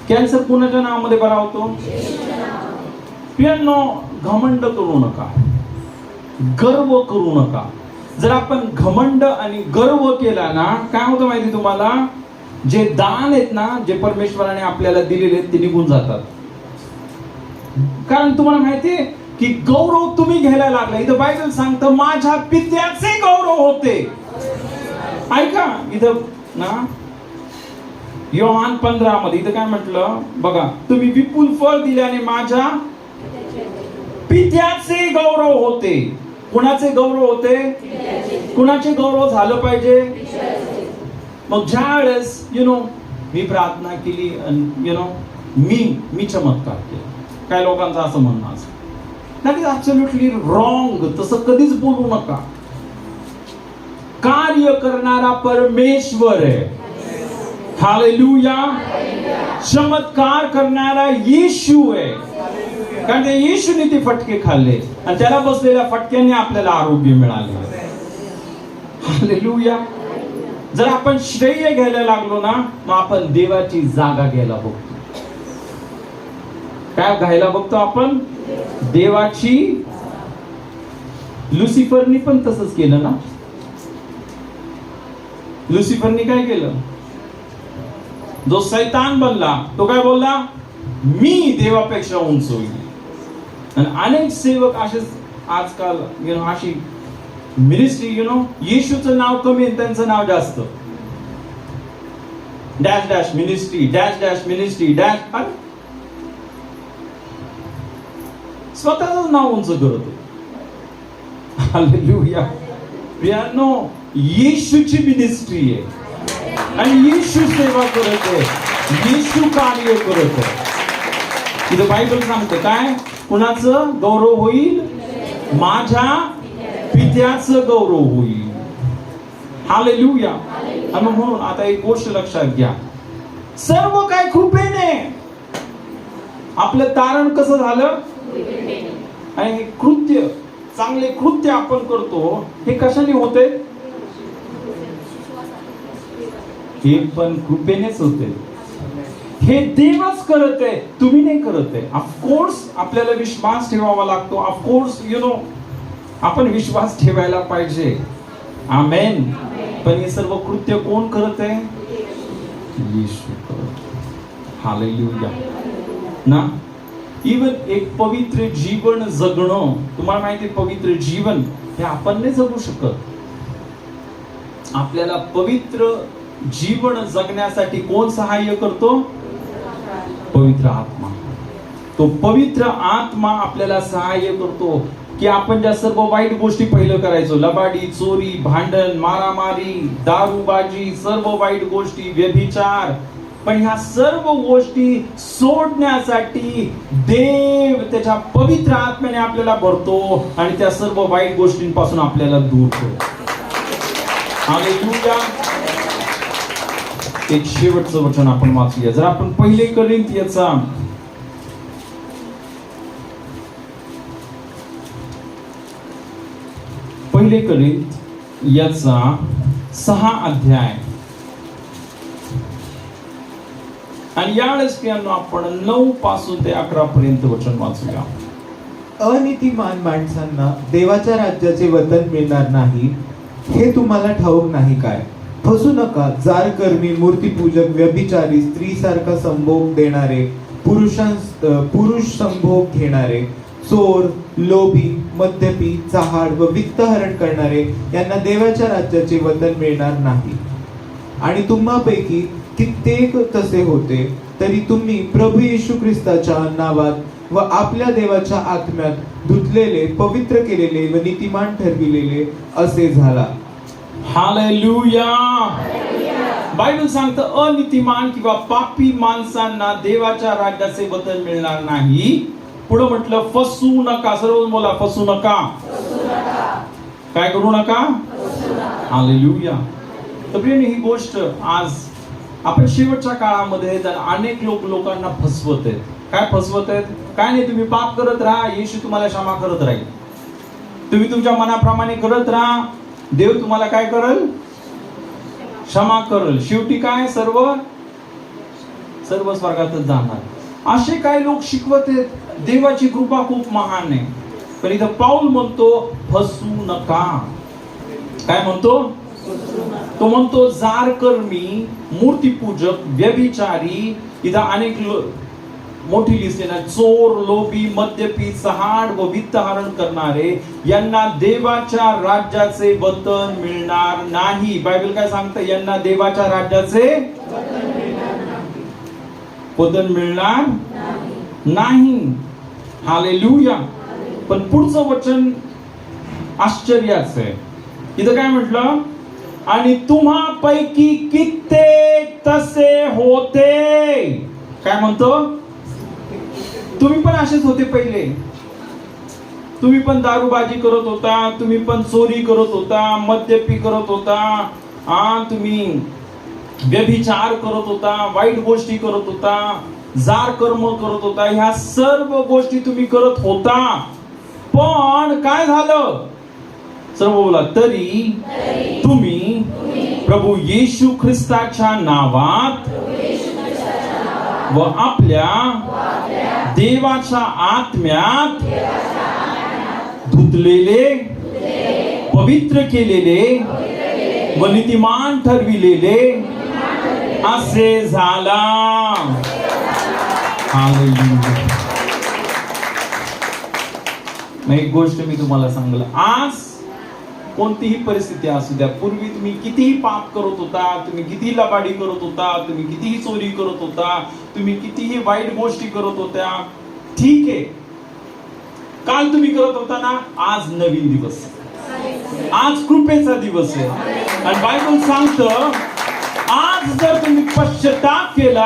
कॅन्सर कोणाच्या नावामध्ये बरा होतो? प्रियांनो, घमंड करू नका, गर्व करू नका. जर आपण घमंड आणि गर्व केला ना, काय होतं माहिती तुम्हाला? जे दान आहेत ना, जे परमेश्वराने आपल्याला दिलेले आहेत, ते निघून जातात. कारण तुम्हाला माहितीये की गौरव तुम्ही घ्यायला लागला. इथं बायबल सांगतं माझ्या पित्याचे गौरव होते. ऐका इथं ना, योहान 15 मध्ये इथं काय म्हटलं बघा, तुम्ही विपुल फळ दिल्याने माझ्या पित्याचे गौरव होते. कुणाचे गौरव होते? कुणाचे गौरव झालं पाहिजे? मग ज्या वेळेस मी प्रार्थना केली, मी चमत्कार केला, काय लोकांचं असं म्हणणं असं, दॅट इज ॲब्सोल्युटली रॉंग. तसं कधीच बोलू नका. कार्य करणारा परमेश्वर आहे. हालेलुया. चमत्कार करणारा येशू आहे. कारण त्या येशूने ते फटके खाल्ले आणि त्याला बसलेल्या फटक्यांनी आपल्याला आरोग्य मिळाले. हालेलुया. जर आपण श्रेय घ्यायला लागलो ना, मग आपण देवाची जागा घ्यायला बघतो. काय घ्यायला बघतो आपण? देवाची. लुसिफरनी पण तसंच केलं ना. लुसिफरनी काय केलं? जो सैतान बनला तो काय बोलला? मी देवापेक्षा उंच होईल. आणि अनेक सेवक असेच आजकाल अशी मिनिस्ट्री येशूचं नाव कमी आणि त्यांचं नाव जास्त. Dash dash ministry, dash dash ministry, dash. स्वतःच नाव उंच करतो. हालेलुया. प्रियानो, येशूची मिनिस्ट्री आहे आणि येशू सेवा करत आहे, येशू कार्य करत आहे. इथं बायबल सांगतं काय? कुणाचं गौरव होईल? माझ्या पित्याचं गौरव होईल. हालेलुया. आणि म्हणून आता एक गोष्ट लक्षात घ्या, सर्व काय कृपेने. आपलं तारण कसं झालं? आणि हे कृत्य, चांगले कृत्य आपण करतो, हे कशाने होते? हे पण कृपेनेच होते. हे देवच करत आहे, तुम्ही नाही करत आहे. ऑफकोर्स आपल्याला विश्वास ठेवावा लागतो. ऑफकोर्स आपण विश्वास ठेवायला पाहिजे. आमेन. पण हे सर्व कृत्य कोण करत आहे? येशू करत. हालेलुया ना. इवन एक पवित्र जीवन जगणं, तुम्हाला माहिती आहे पवित्र जीवन हे आपण नाही जगू शकत. आपल्याला पवित्र जीवन जगण्यासाठी कोण सहाय्य करतो? पवित्र आत्मा. तो पवित्र आत्मा आपल्याला सहाय्य करतो की आपण ज्या सर्व वाईट गोष्टी पहिलं करायचो, लबाडी, चोरी, भांडण, मारामारी, दारूबाजी, सर्व वाईट गोष्टी, व्यभिचार, पण ह्या सर्व गोष्टी सोडण्यासाठी देव त्याच्या पवित्र आत्म्याने आपल्याला भरतो आणि त्या सर्व वाईट गोष्टींपासून आपल्याला दूर करतो. हालेलुया. एक शेवटचं वचन आपण वाचूया. जर आपण पहिले कोरिंथियचा पहिले कोरिंथ याचा 6 अध्याय आणि यावेळेस आपण 9 पासून ते 11 पर्यंत वचन वाचूया. अनीतिमान माणसांना देवाच्या राज्याचे वतन मिळणार नाही हे तुम्हाला ठाऊक नाही काय? फसू नका. जारकर्मी, मूर्तीपूजक, व्यभिचारी, स्त्रीसारखा संभोग देणारे, पुरुष संभोग घेणारे, चोर, लोभी, मद्यपी, चहाड व वित्तहरण करणारे यांना देवाच्या राज्याचे वतन मिळणार नाही. आणि तुम्हापैकी कित्येक तसे होते, तरी तुम्ही प्रभू येशू ख्रिस्ताच्या नावात व आपल्या देवाच्या आत्म्यात धुतलेले, पवित्र केलेले व नीतिमान ठरविलेले असे झाला. हालेलुया. बायबल सांगतं अनीतिमान किंवा पापी माणसांना देवाच्या राज्याचे वतन मिळणार नाही. पुढे म्हटलं फसू नका. सर्व बोला फसू नका. काय करू नका? हालेलुया. तर प्रिय ही गोष्ट आज आपण शेवटच्या काळामध्ये अनेक लोकांना फसवत आहेत. काय फसवत आहेत? काय नाही, तुम्ही पाप करत राहा, येशू तुम्हाला क्षमा करत राहील. तुम्ही तुमच्या मनाप्रमाणे करत राहा, देव तुम्हाला काय करेल? क्षमा करेल. शेवटी काय? सर्व स्वर्गातच जाणार. असे काय लोक शिकवत आहेत. देवाची कृपा खूप महान आहे, पण इथं पाऊल म्हणतो फसू नका. काय म्हणतो? तो म्हणतो जारकर्मी, मूर्तीपूजक, व्यभिचारी, इथं अनेक मोठी लिस्ट आहे ना, चोर, लोभी, मद्यपी, चहाड व वित्तहरण करणारे यांना देवाच्या राज्याचे वतन मिळणार नाही. बायबल काय सांगतं? यांना देवाच्या राज्याचे वतन मिळणार नाही. हालेलुया. पण पुढचं वचन आश्चर्याचं आहे. इथं काय म्हटलं? आणि तुम्हापैकी कित्येक तसे होते. काय म्हणतो? तुम्ही पण असेच होते पहिले. तुम्ही पण दारूबाजी करत होता, तुम्ही पण चोरी करत होता, मद्यपी करत होता, तुम्ही व्यभिचार करत होता, वाईट गोष्टी करत होता, जार कर्म करत होता, ह्या सर्व गोष्टी तुम्ही करत होता. पण काय झालं? सर्व बोला. तरी तुम्ही प्रभू येशू ख्रिस्ताच्या नावात व आपल्या देवाच्या आत्म्यात धुतलेले, पवित्र केलेले व नीतिमान ठरविलेले असे झाला. हालेलुया. मग एक गोष्ट मी तुम्हाला सांगलं, आज कोणतीही परिस्थिती असू द्या, पूर्वी तुम्ही कितीही पाप करत होता, तुम्ही कितीही लबाडी करत होता, तुम्ही कितीही चोरी करत होता, तुम्ही कितीही वाईट गोष्टी करत होत्या, ठीक आहे. काल तुम्ही करत होता ना, आज नवीन दिवस, आज कृपेचा दिवस आहे. आणि बायबल सांगतं, आज जर तुम्ही पश्चाताप केला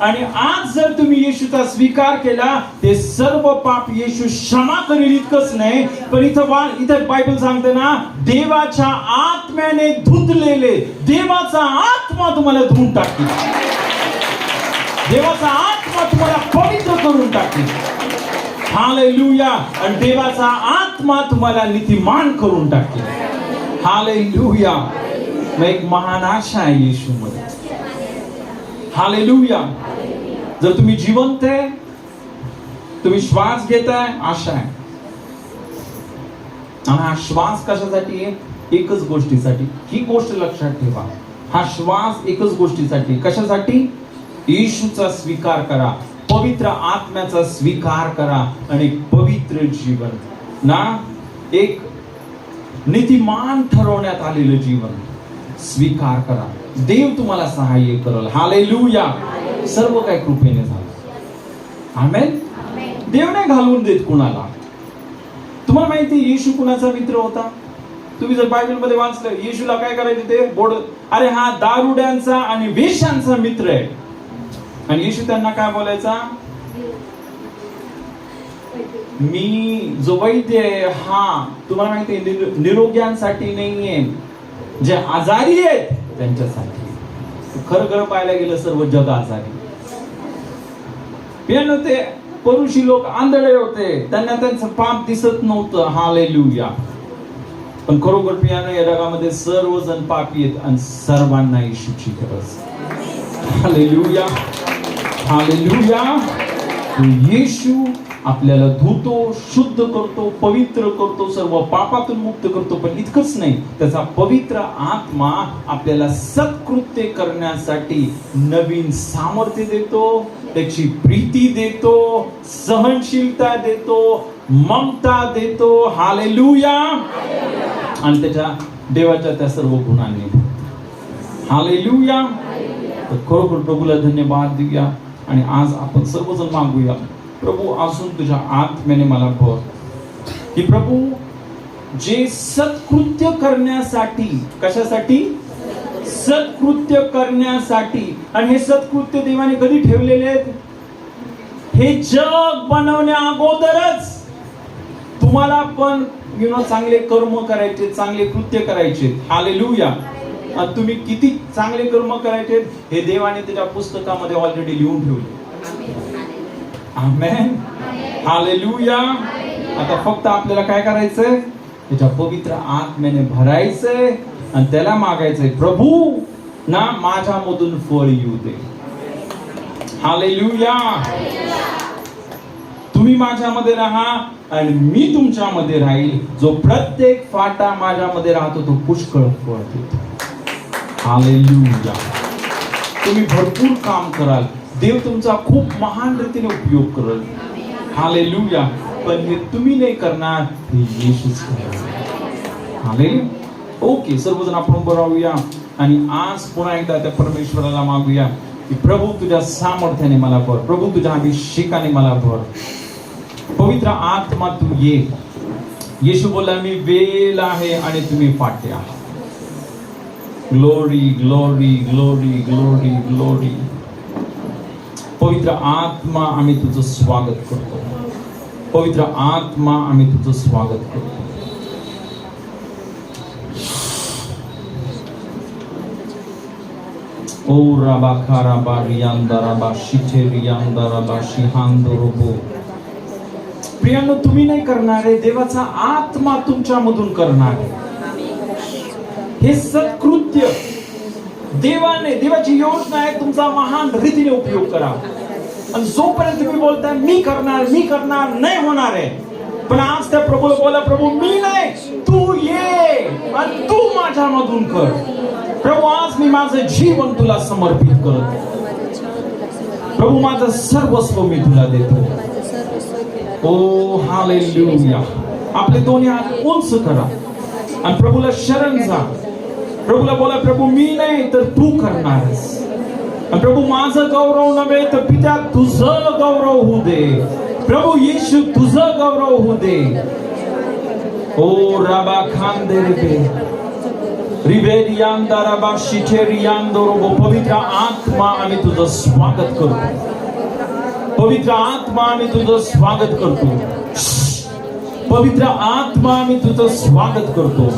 आणि आज जर तुम्ही येशूचा स्वीकार केला, ते सर्व पाप येशू क्षमा करेल. इतकंच नाही, पण इथं बायबल सांगते ना, देवाच्या आत्म्याने धुतलेले, देवाचा आत्मा तुम्हाला धुवून टाकेल, देवाचा आत्मा तुम्हाला पवित्र करून टाकेल. हालेलुया. आणि देवाचा आत्मा तुम्हाला नीतिमान करून टाकेल. हालेलुया. मग एक महान आशा आहे येशूमध्ये. हालेलुया. जर तुम्ही जिवंत आहे, तुम्ही श्वास घेताय, आशा आहे. आणि हा श्वास कशासाठी आहे? एकच गोष्टीसाठी. ही गोष्ट लक्षात ठेवा. हा श्वास एकच गोष्टीसाठी. कशासाठी? येशूचा स्वीकार करा, पवित्र आत्म्याचा स्वीकार करा आणि पवित्र जीवन ना, एक नीतिमान ठरवण्यात आलेलं जीवन स्वीकार करा. देव तुम्हाला सहाय्य करेल. हालेलुया. सर्व काही कृपेने झालं. आमेन. देव नाही घालवून देत कुणाला. तुम्हाला माहिती येशू कुणाचा मित्र होता? तुम्ही जर बायबल मध्ये वाचलं, येशूला काय करायचे ते बोड, अरे हा दारुड्यांचा आणि वेश्यांचा मित्र आहे. आणि येशू त्यांना काय बोलायचा? मी जो वैद्य आहे, हा तुम्हाला माहिती आहे निरोग्यांसाठी नाहीये, जे आजारी आहेत त्यांच्यासाठी. खरं खरं पाहायला गेलं सर्व जग आजारी. ते परुषी लोक आंधळे होते, त्यांना त्यांचं पाप दिसत नव्हतं. हालेलुया. पण खरोखर पियानो या जगामध्ये सर्वजण पापी आहेत आणि सर्वांना येशूची गरज. हालेलुया. हालेलुया. येशू आपल्याला धुतो, शुद्ध करतो, पवित्र करतो, सर्व पापातून मुक्त करतो. पण इतकंच नाही, त्याचा पवित्र आत्मा आपल्याला सत्कृत्य करण्यासाठी नवीन सामर्थ्य देतो, त्याची प्रीती देतो, सहनशीलता देतो, ममता देतो. हालेलुया. आणि त्याच्या देवाच्या त्या सर्व गुणांनी. हालेलुया. तर खरोखर प्रभूला धन्यवाद देऊया. आणि आज आपण सर्वजण मागूया, प्रभू अजून तुझ्या आत्म्याने मला भर, की प्रभू जे सत्कृत्य करण्यासाठी, कशासाठी? सत्कृत्य करण्यासाठी. आणि हे सत्कृत्य देवाने कधी ठेवलेले आहेत? हे जग बनवण्या अगोदरच तुम्हाला पण चांगले कर्म करायचे, चांगले कृत्य करायचे. हालेलुया. तुम्ही किती चांगले कर्म करायचे हे देवाने त्याच्या पुस्तकामध्ये ऑलरेडी लिहून ठेवले. आमेन. हालेलुया. आता फक्त आपल्याला काय करायचंय? त्याच्या पवित्र आत्म्याने भरायचंय आणि त्याला मागायचंय, प्रभू ना माझ्यामधून फळ येऊ दे. हालेलुया. तुम्ही माझ्यामध्ये राहा आणि मी तुमच्यामध्ये राहील. जो प्रत्येक फाटा माझ्यामध्ये राहतो तो पुष्कळ फळ देतो. हालेलुया. तुम्ही भरपूर काम कराल, देव तुमचा खूप महान रीतीने उपयोग करेल. हालेलुया. पण हे तुम्ही नाही करणार, हे येशूच करणार. हालेलुया. ओके, सर्वजण आपण उभं राहूया आणि आज पुन्हा एकदा त्या परमेश्वराला मागूया की प्रभू तुझ्या सामर्थ्याने मला भर, प्रभू तुझ्या अभिषेकाने मला भर. पवित्र आत्मा तू ये. येशू बोलला, मी वेल आहे आणि तुम्ही फाटे आहात. Glory glory glory glory glory. पवित्र आत्मा आम्ही तुझं स्वागत करतो. पवित्र आत्मा आम्ही तुझं स्वागत करतो. ओ राबा खाराबा रियांदा राबा शिथे रियांदा राबा शिहांदो रोबो. प्रियांनो, तुम्ही नाही करणार आहे, देवाचा आत्मा तुमच्यामधून करणार आहे. हे सत्कृत्य देवाची योजना आहे, तुमचा महान रीतीने उपयोग करा. आणि जोपर्यंत तुम्ही बोलताय मी करणार नाही होणार आहे, पण आज त्या प्रभूला बोला, प्रभू मी नाही, तू ये आणि तू माझ्यामधून कर. प्रभू आज मी माझं जीवन तुला समर्पित करतो. प्रभू माझं सर्वस्व मी तुला देतो. ओ हालेलुया. आपले दोन्ही हात उंच करा आणि प्रभूला शरण जा. प्रभूला बोला, प्रभू मी नाही तर तू करणारस. प्रभू माझं गौरव नव्हे तर पित्या तुझं गौरव होऊ दे. प्रभू येशू तुझं गौरव होऊ दे. ओ राबा खांदे रे रिबेरियांदा राबा शिठेरियांदो रोबो. पवित्र आत्मा आम्ही तुझं स्वागत करतो. पवित्र आत्मा आम्ही तुझं स्वागत करतो. पवित्र आत्मा आम्ही तुझं स्वागत करतो.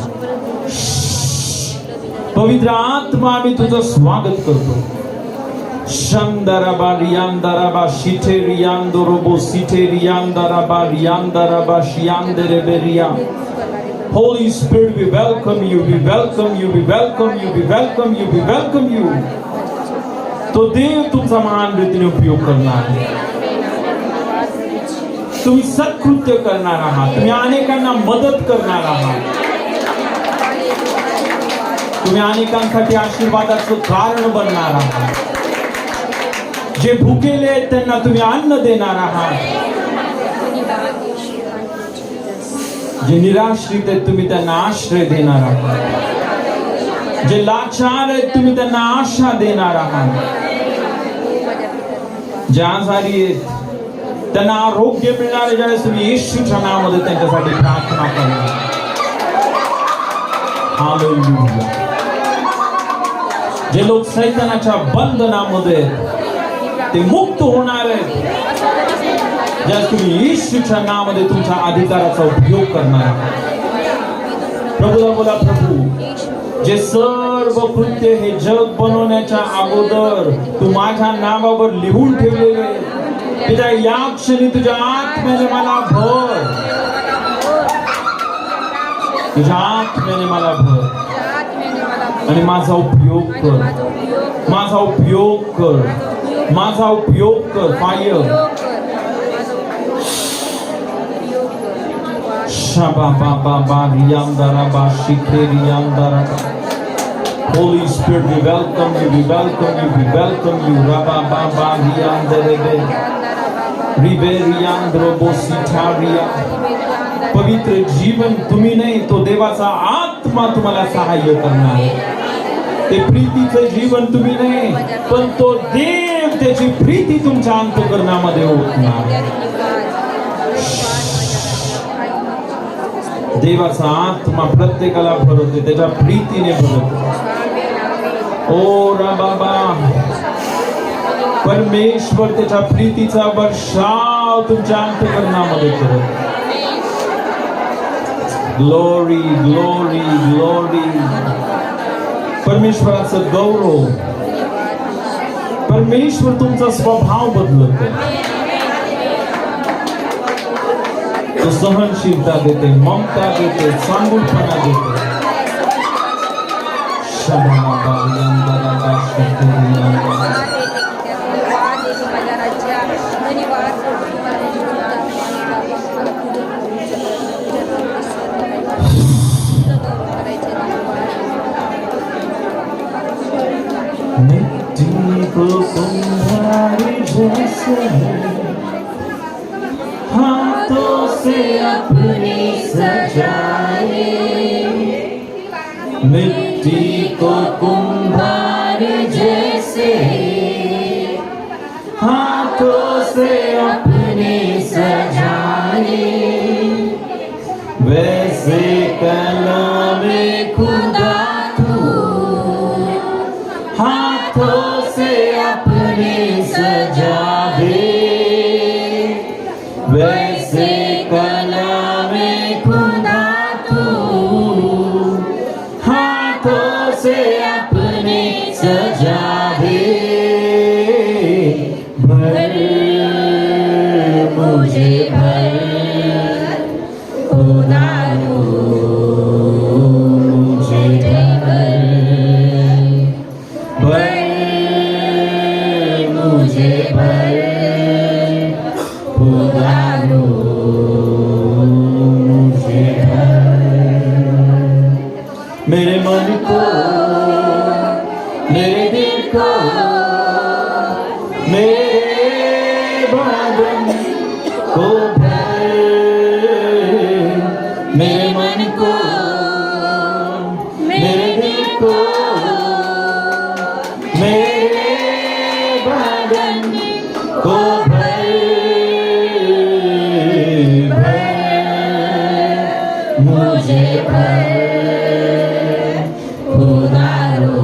पवित्र आत्मा आम्ही तुझं स्वागत करतो. शंदराबा रियांदराबा शिठेरियांदो robot सिठेरियांदराबा रियांदराबा शियांदरेबेरिया. Holy Spirit, we welcome you, we welcome you, we welcome you, we welcome you, we welcome you. तो देव तुमचा महान रीतीने उपयोग करणार आहे. तुम्ही सत्कृत्य करणार आहात. तुम्ही अनेकांना मदत करणार आहात. तुम्ही अनेकांसाठी आशीर्वादाचं कारण बनणार आहात. जे भुकेले आहेत त्यांना तुम्ही अन्न देणार आहात. जे निराश्रित आहेत तुम्ही त्यांना आश्रय देणार आहात. जे लाचार आहेत तुम्ही त्यांना आशा देणार आहात. जे आजारी आहेत त्यांना आरोग्य मिळणार आहे. ज्यावेळेस तुम्ही येशूच्या नावामध्ये त्यांच्यासाठी प्रार्थना करणार. हालेलुया. जे लोक सैतानाच्या बंधनामध्ये ते मुक्त होणार आहेत, ज्यावेळेस तुम्ही येशूच्या नावामध्ये तुमच्या अधिकाराचा उपयोग करणार आहात. प्रभूला बोला, प्रभू जे सर्व कृत्य हे जग बनवण्याच्या अगोदर तू माझ्या नावावर लिहून ठेवलेले, पिता या क्षणी तुझ्या आत्म्याने मला भर. तुझ्या आत्म्याने मला भर आणि माझा उपयोग कर. माझा उपयोग कर. माझा उपयोग कर. Fire Shaba Baba Bariyandara Bashikeriandara. Holy Spirit, we welcome you, we welcome you, we welcome you. Rabba Baba Riyandarebe Riberiandro Bositaria. पवित्र जीवन तुम्ही नाही, तो देवाचा आत्मा तुम्हाला सहाय्य करणार. ते प्रीतीचं जीवन तुम्ही नाही, पण तो देव त्याची प्रीती तुमच्या अंतःकरणामध्ये ओतणार. देवाचा आत्मा प्रत्येकाला भरवते, त्याच्या प्रीतीने भरवते. ओ रा बाबा, परमेश्वर त्याच्या प्रीतीचा वर्षाव तुमच्या अंतःकरणामध्ये करतो. Glory glory glory. परमेश्वराचं गौरव. परमेश्वर तुमचा स्वभाव बदलतो. तो सहनशीलता देते, ममता देते, चांगुलपणा देते. मिट्टी को तुम्हारी जैसे हाथों से अपनी सजाए. मिट्टी को कुम्हार जैसे हाथों से अपने सजाए, वैसे कलामे खुदा तू हाथों से अपने सजा दे. वैसे कलामे खुदा तू हाथों से अपने सजा दे. खुदारो मुझे भर मुझे भर खुदारो मुझे भर मेरे मन को मेरे दिल को मेरे बदन को भर मेरे मन को मेरे दिल को मेरे बदन को भर मुझे भर खुदारो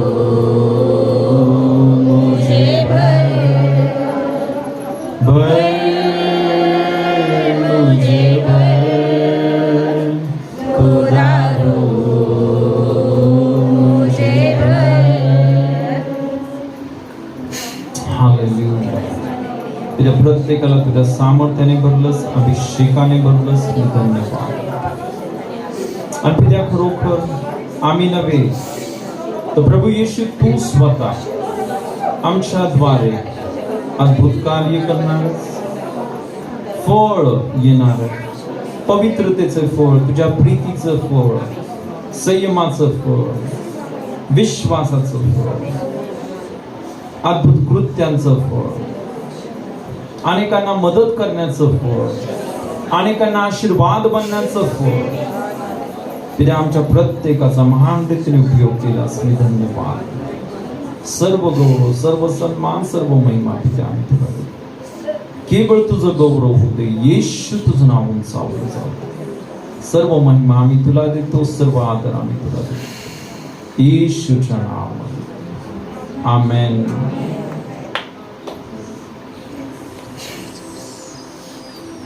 मुझे भर मुझे भर खुदारो मुझे भर हालेलुया तुझ्या प्रत्येकाला तुझ्या सामर्थ्याने भरलंस अभिषेकाने भरलंस धन्यवाद आणि तुझ्या खरोखर आम्ही नव्हे तर प्रभू येशू तू स्वतः आमच्याद्वारे अद्भुत कार्य करणार फळ येणार पवित्रतेचं फळ तुझ्या प्रीतीचं फळ संयमाचं फळ विश्वासाचं फळ अद्भुत कृत्यांचं फळ अनेकांना मदत करण्याचं फळ अनेकांना आशीर्वाद बनण्याचं फळ तिने आमच्या प्रत्येकाचा महान रीतीने उपयोग केला मी धन्यवाद सर्व गौरव सर्व सन्मान सर्व महिमा तिथे आम्ही तुला देतो केवळ तुझं गौरव होते येशू तुझं नाव उंचावलं जाऊ सर्व महिमा आम्ही तुला देतो सर्व आदर आम्ही तुला देतो येशूच्या नावामध्ये आमेन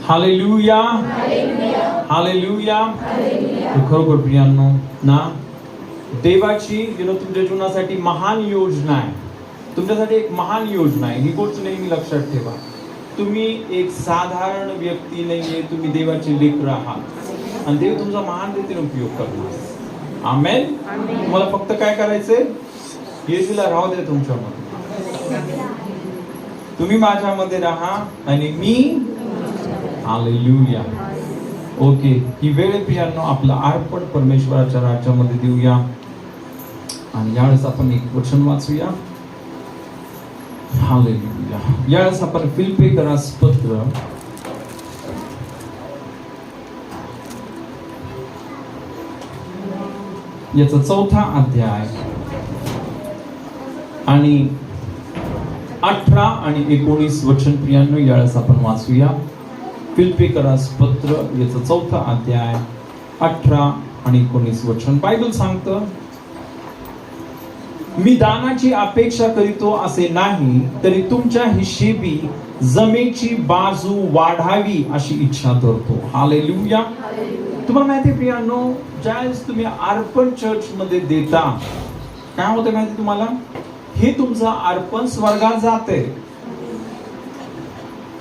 हालेलुया हालेलुया खरोखर प्रियांनो ना देवाची तुमच्या जीवनासाठी महान योजना आहे तुमच्यासाठी एक महान योजना आहे ही गोष्ट नेहमी लक्षात ठेवा तुम्ही एक साधारण व्यक्ती नाहीये तुम्ही देवाचे लेकर आहात आणि देव तुमचा महान रीतीने उपयोग करणार आमेन तुम्हाला फक्त काय करायचंय येशूला राहू दे तुमच्यामध्ये तुम्ही माझ्यामध्ये राहा आणि मी हालेलुया ओके ही वेळ प्रियांनो आपलं अर्पण परमेश्वराच्या राज्यामध्ये देऊया आणि यावेळेस आपण एक वचन वाचूया हालेलुया यावेळेस आपण फिलिप्पीकरास पत्र याचा 4था अध्याय आणि 18 आणि 19 वचन प्रियांनो यावेळेस आपण वाचूया फिलिप्पीकरास पत्र याचा 4था अध्याय 18 आणि 19 वचन बायबल सांगतं मी दानाची अपेक्षा करीतो असे नाही तरी तुमच्या हिशेबी जमेची बाजू वाढावी अशी इच्छा धरतो हालेलुया तुम्हाला माहिती आहे प्रियांनो ज्यावेळेस तुम्ही अर्पण चर्च मध्ये देता काय होतं माहिती तुम्हाला हे तुमचं अर्पण स्वर्गात जाते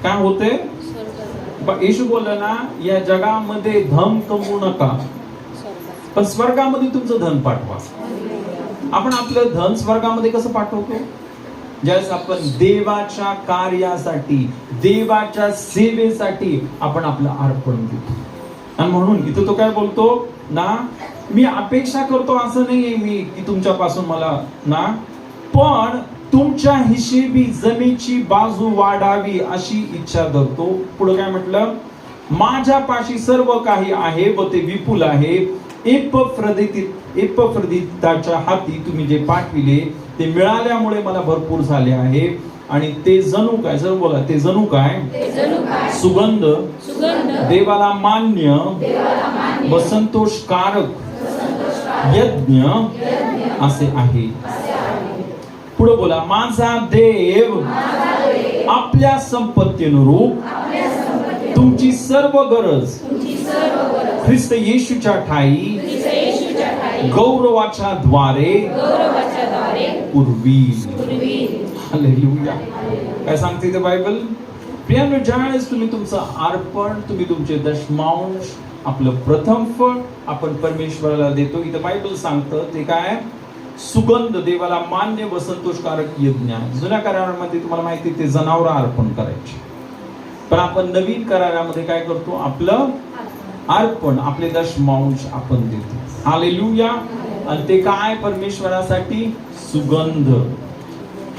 काय होते येशू बोलला ना या जगामध्ये धन कमवू नका पण स्वर्गामध्ये तुमचं धन पाठवा आपण आपलं धन स्वर्गामध्ये कसं पाठवतो ज्यावेळेस आपण देवाच्या कार्यासाठी देवाच्या सेवेसाठी आपण आपलं अर्पण देतो आणि म्हणून इथं तो काय बोलतो ना मी अपेक्षा करतो असं नाहीये मी की तुमच्यापासून मला ना पण तुमच्या हिशेबी जमेची बाजू वाढावी अशी इच्छा धरतो पुढे काय म्हटलं माझ्यापाशी सर्व काही आहे व ते विपुल आहे एपफ्रदिताच्या हाती तुम्ही जे पाठविले ते मिळाल्यामुळे मला भरपूर झाले आहे आणि ते जणू काय सर्व बोला ते जणू काय सुगंध देवाला मान्य व संतोषकारक यज्ञ असे आहे पुढे बोला माझा देव आपल्या संपत्तीनुरूप तुमची सर्व गरज ख्रिस्त येशूच्या ठाई गौरवाच्या द्वारे पुरवील हालेलुया काय सांगते ते बायबल प्रियांनो ज्यावेळेस तुम्ही तुमचं अर्पण तुम्ही तुमचे दशमांश आपलं प्रथम फळ आपण परमेश्वराला देतो. इथं बायबल सांगतं ते काय, सुगंध, देवाला मान्य व संतोषकारक यज्ञ आहे. जुन्या करारामध्ये तुम्हाला माहिती ते जनावर अर्पण करायचे, पण आपण नवीन करारामध्ये काय करतो, आपलं अर्पण, आपले दशमांश आपण देतो. हालेलुया. आणि ते काय, परमेश्वरासाठी सुगंध.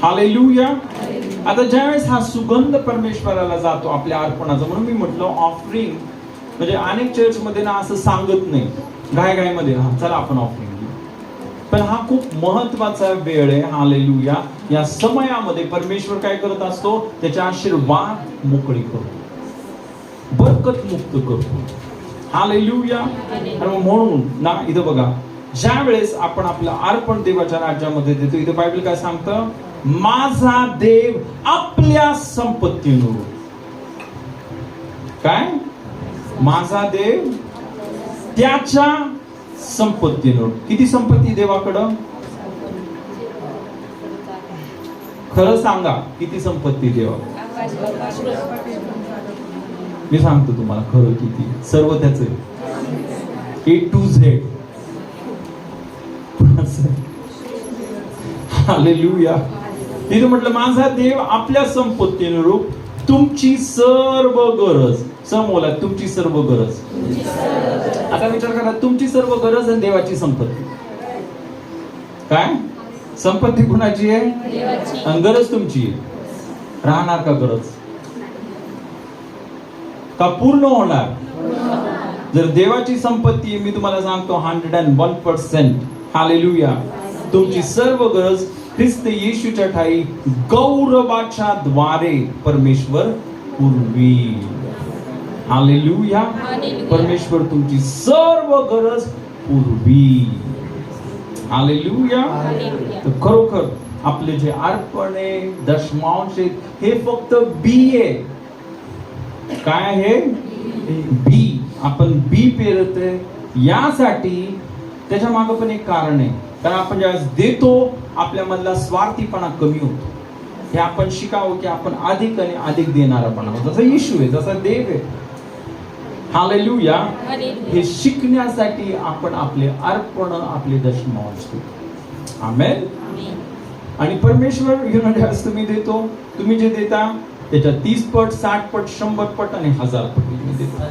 हालेलुया. आता ज्यावेळेस हा सुगंध परमेश्वराला जातो आपल्या अर्पणाचा, म्हणून मी म्हटलं ऑफरिंग म्हणजे अनेक चर्च मध्ये ना असं सांगत नाही घाईमध्ये, चला आपण ऑफरिंग देऊ, पण हा खूप महत्वाचा वेळ आहे. हालेलुया. या समयामध्ये परमेश्वर काय करत असतो, त्याचे आशीर्वाद मोकळी करतो, बरकत मुक्त करतो. हालेलुया. म्हणून ना इथं बघा, ज्या वेळेस आपण आपलं अर्पण देवाच्या राज्यामध्ये देतो, इथं बायबल काय सांगतं, माझा देव आपल्या संपत्तीनुरूप. काय, माझा देव त्याच्या संपत्तीनुरूप. किती संपत्ती देवाकडं, खरं सांगा, किती संपत्ती देवा. मी सांगतो तुम्हाला खरं किती, सर्व त्याच A to Z. हालेलुया. तिथे म्हटलं, माझा देव आपल्या संपत्तीनुरूप तुमची सर्व गरज, समोला तुमची सर्व गरज. आता विचार करा, तुमची सर्व गरज आणि देवाची संपत्ती. काय, संपत्ती कुणाची आहे आणि गरज तुमची आहे. राहणार का गरज, का पूर्ण होणार? जर देवाची संपत्ती, मी तुम्हाला सांगतो 101%. हालेलुया. तुमची सर्व गरज ख्रिस्त येशूच्या ठाई गौरवाच्या द्वारे परमेश्वर पुरवी. हालेलुया. परमेश्वर तुमची सर्व गरज पुरवी. हालेलुया. तर खरोखर आपले जे अर्पण आहे, दशमांश आहेत, हे फक्त बी आहे. काय आहे, बी. आपण बी पेरतोय यासाठी, त्याच्या मागे पण एक कारण आहे. कारण आपण ज्यावेळेस देतो, आपल्यामधला स्वार्थीपणा कमी होतो. हे आपण शिकावं की आपण अधिक आणि अधिक देणारा पण आहोत, जसा येशू आहे, जसा देव आहे. हालेलुया. हे शिकण्यासाठी आपण आपले अर्पण, आपले दशमांश देतो. आमेन. आणि परमेश्वर ज्यावेळेस तुम्ही देतो, तुम्ही जे देता त्याच्या 30 पट, 60 पट, 100 पट आणि 1000 पटीने देतो.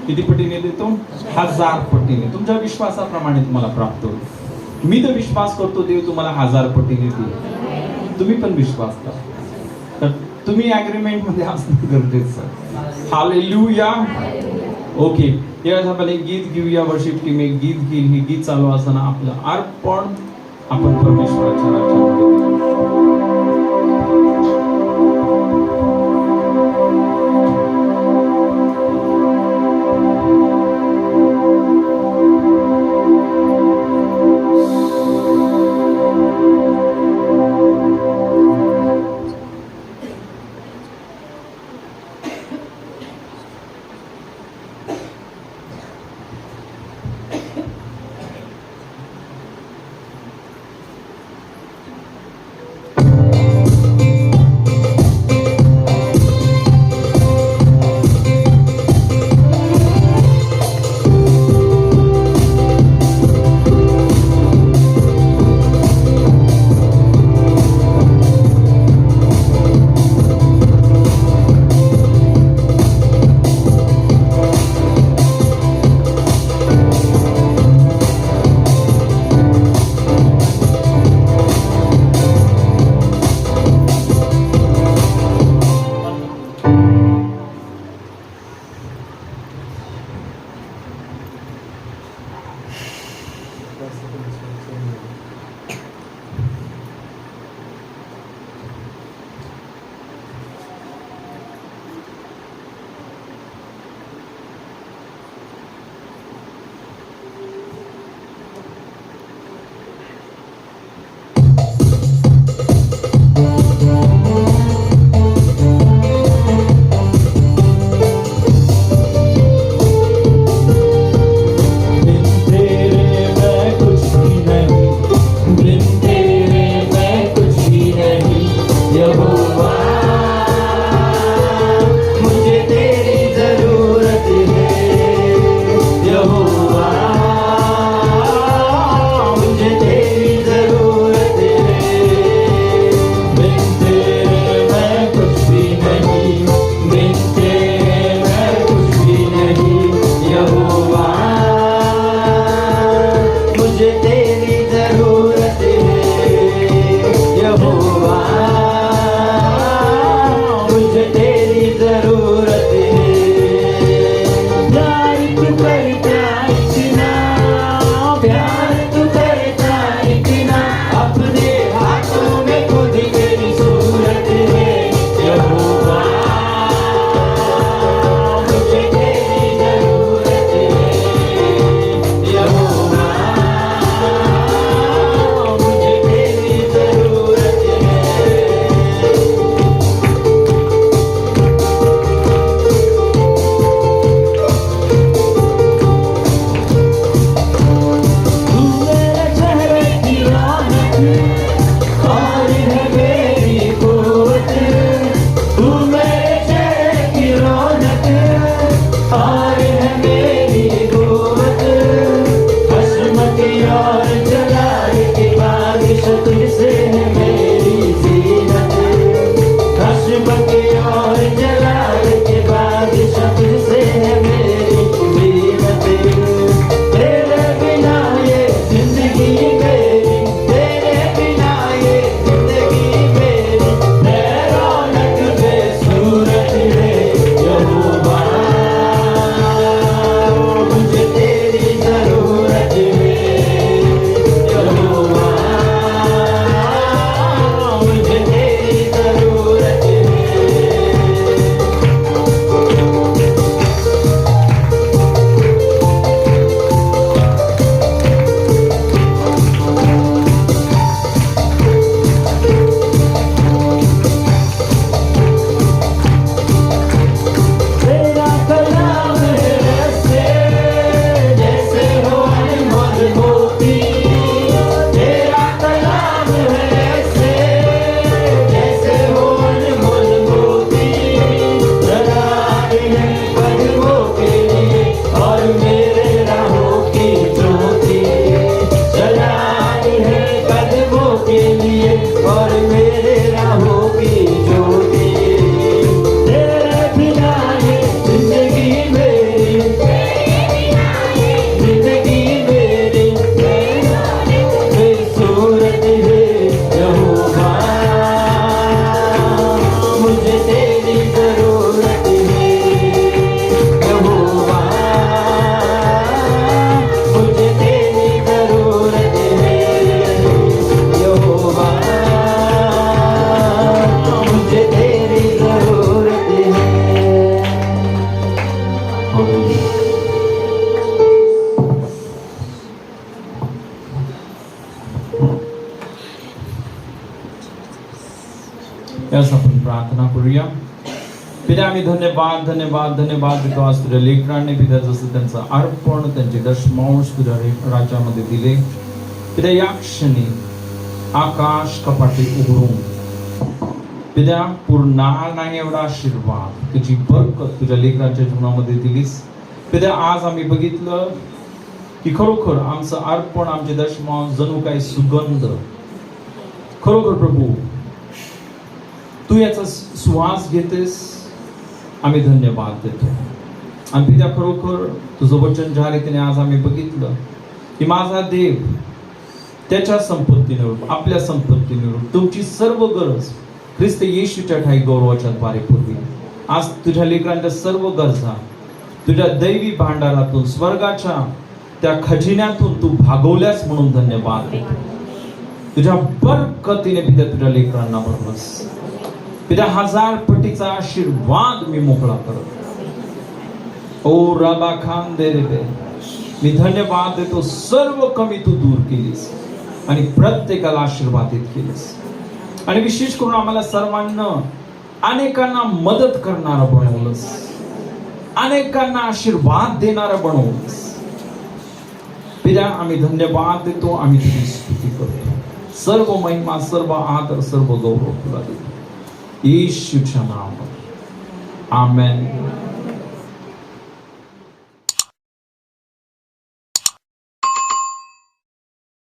किती पटीने देतो? 1000 पटीने. तुमच्या विश्वासाप्रमाणे तुम्हाला प्राप्त होईल. मी तर विश्वास करतो देव तुम्हाला 1000 पटीने देईल. तुम्ही पण विश्वास करा. तर तुम्ही ऍग्रीमेंट मध्ये असणं गरजेचं. हालेलुया. ओके, यावेळेस आपण एक गीत घेऊया. वर्शिप टीम एक गीत घेईल. हे गीत चालू असताना आपलं अर्पण आपण परमेश्वराच्या राज्यामध्ये तू करता इतना, प्यार तू करता इतना, अपने हाथों में खुद तेरी सूरत है यहोवा, मुझे तेरी जरूरत है यहोवा, मुझे तेरी जरूरत है। तू मेरे चेहरे की रौनक और है मेरी कुव्वत, तू मेरे चेहरे की रौनक और है मेरी कुव्वत, हश्मत और जलाल की बारिश तुझसे है मेरी जीनत, हश्मत और जलाल की बारिश तुझसे है मेरी जीनत, तेरे बिना ये जिंदगी मेरी, तेरे बिना ये जिंदगी मेरी, मैं रौनक बेसूरत है यहोवा, मुझे तेरी जरूरत है यहोवा, मुझे तेरी जरूरत है। तेरा कलाम है ऐसे जैसे हो अनमोल मोती, तेरा कलाम है ऐसे जैसे हो अनमोल मोती, जलाए है कदमों के लिए और मेरे राहों की ज्योति, जलाए है कदमों के लिए और मेरे राहों की ज्योति, तेरे बिना ये जिंदगी मेरी, जिंदगी मेरी बेसूरत है यहोवा, मुझे तेरी जरूरत है यहोवा, मुझे तेरी जरूरत है यहोवा, मुझे तेरी जरूरत है। यास आपण प्रार्थना करूया. पिता आम्ही धन्यवाद धन्यवाद धन्यवाद देतो आज तुझ्या लेकरांनी पिता जसं त्यांचं अर्पण त्यांचे दशमांश तुझ्या राज्यामध्ये दिले. पिता या क्षणी आकाश कपाटे उघडून पिता पूर्ण नाही एवढा आशीर्वाद तुझी बरकत तुझ्या लेकरांच्या जीवनामध्ये दिलीस. पिता आज आम्ही बघितलं की खरोखर आमचं अर्पण आमचे दशमांश जणू काही सुगंध खरोखर प्रभू तू याचा सुवास घेतेस. आम्ही धन्यवाद देतो आणि पिता खरोखर तुझं वचन ज्या रीतीने आज आम्ही बघितलं की माझा देव त्याच्या संपत्तीने आपल्या संपत्तीने तुमची सर्व गरज ख्रिस्त येशूच्या ठाई गौरवाच्या द्वारे पुरवी. आज तुझ्या लेकरांच्या सर्व गरजा तुझ्या दैवी भांडारातून स्वर्गाच्या त्या खजिन्यातून तू भागवल्यास म्हणून धन्यवाद देतो. तुझ्या बरकतीने पिता तुझ्या लेकरांना भरलंस. पिता 1000 पटीचा आशीर्वाद मी मोकळा करतो. ओ राबा खान दे रे, मी धन्यवाद देतो. सर्व कमी तू दूर केलीस आणि प्रत्येकाला आशीर्वादित केलीस आणि विशेष करून आम्हाला सर्वांना अनेकांना मदत करणारा बनवलंस, अनेकांना आशीर्वाद देणारा बनवलंस. पिता आम्ही धन्यवाद देतो. आम्ही तुझी स्तुती करतो. सर्व महिमा सर्व आदर सर्व गौरव तुला देतो येशूच्या नावात. आमेन.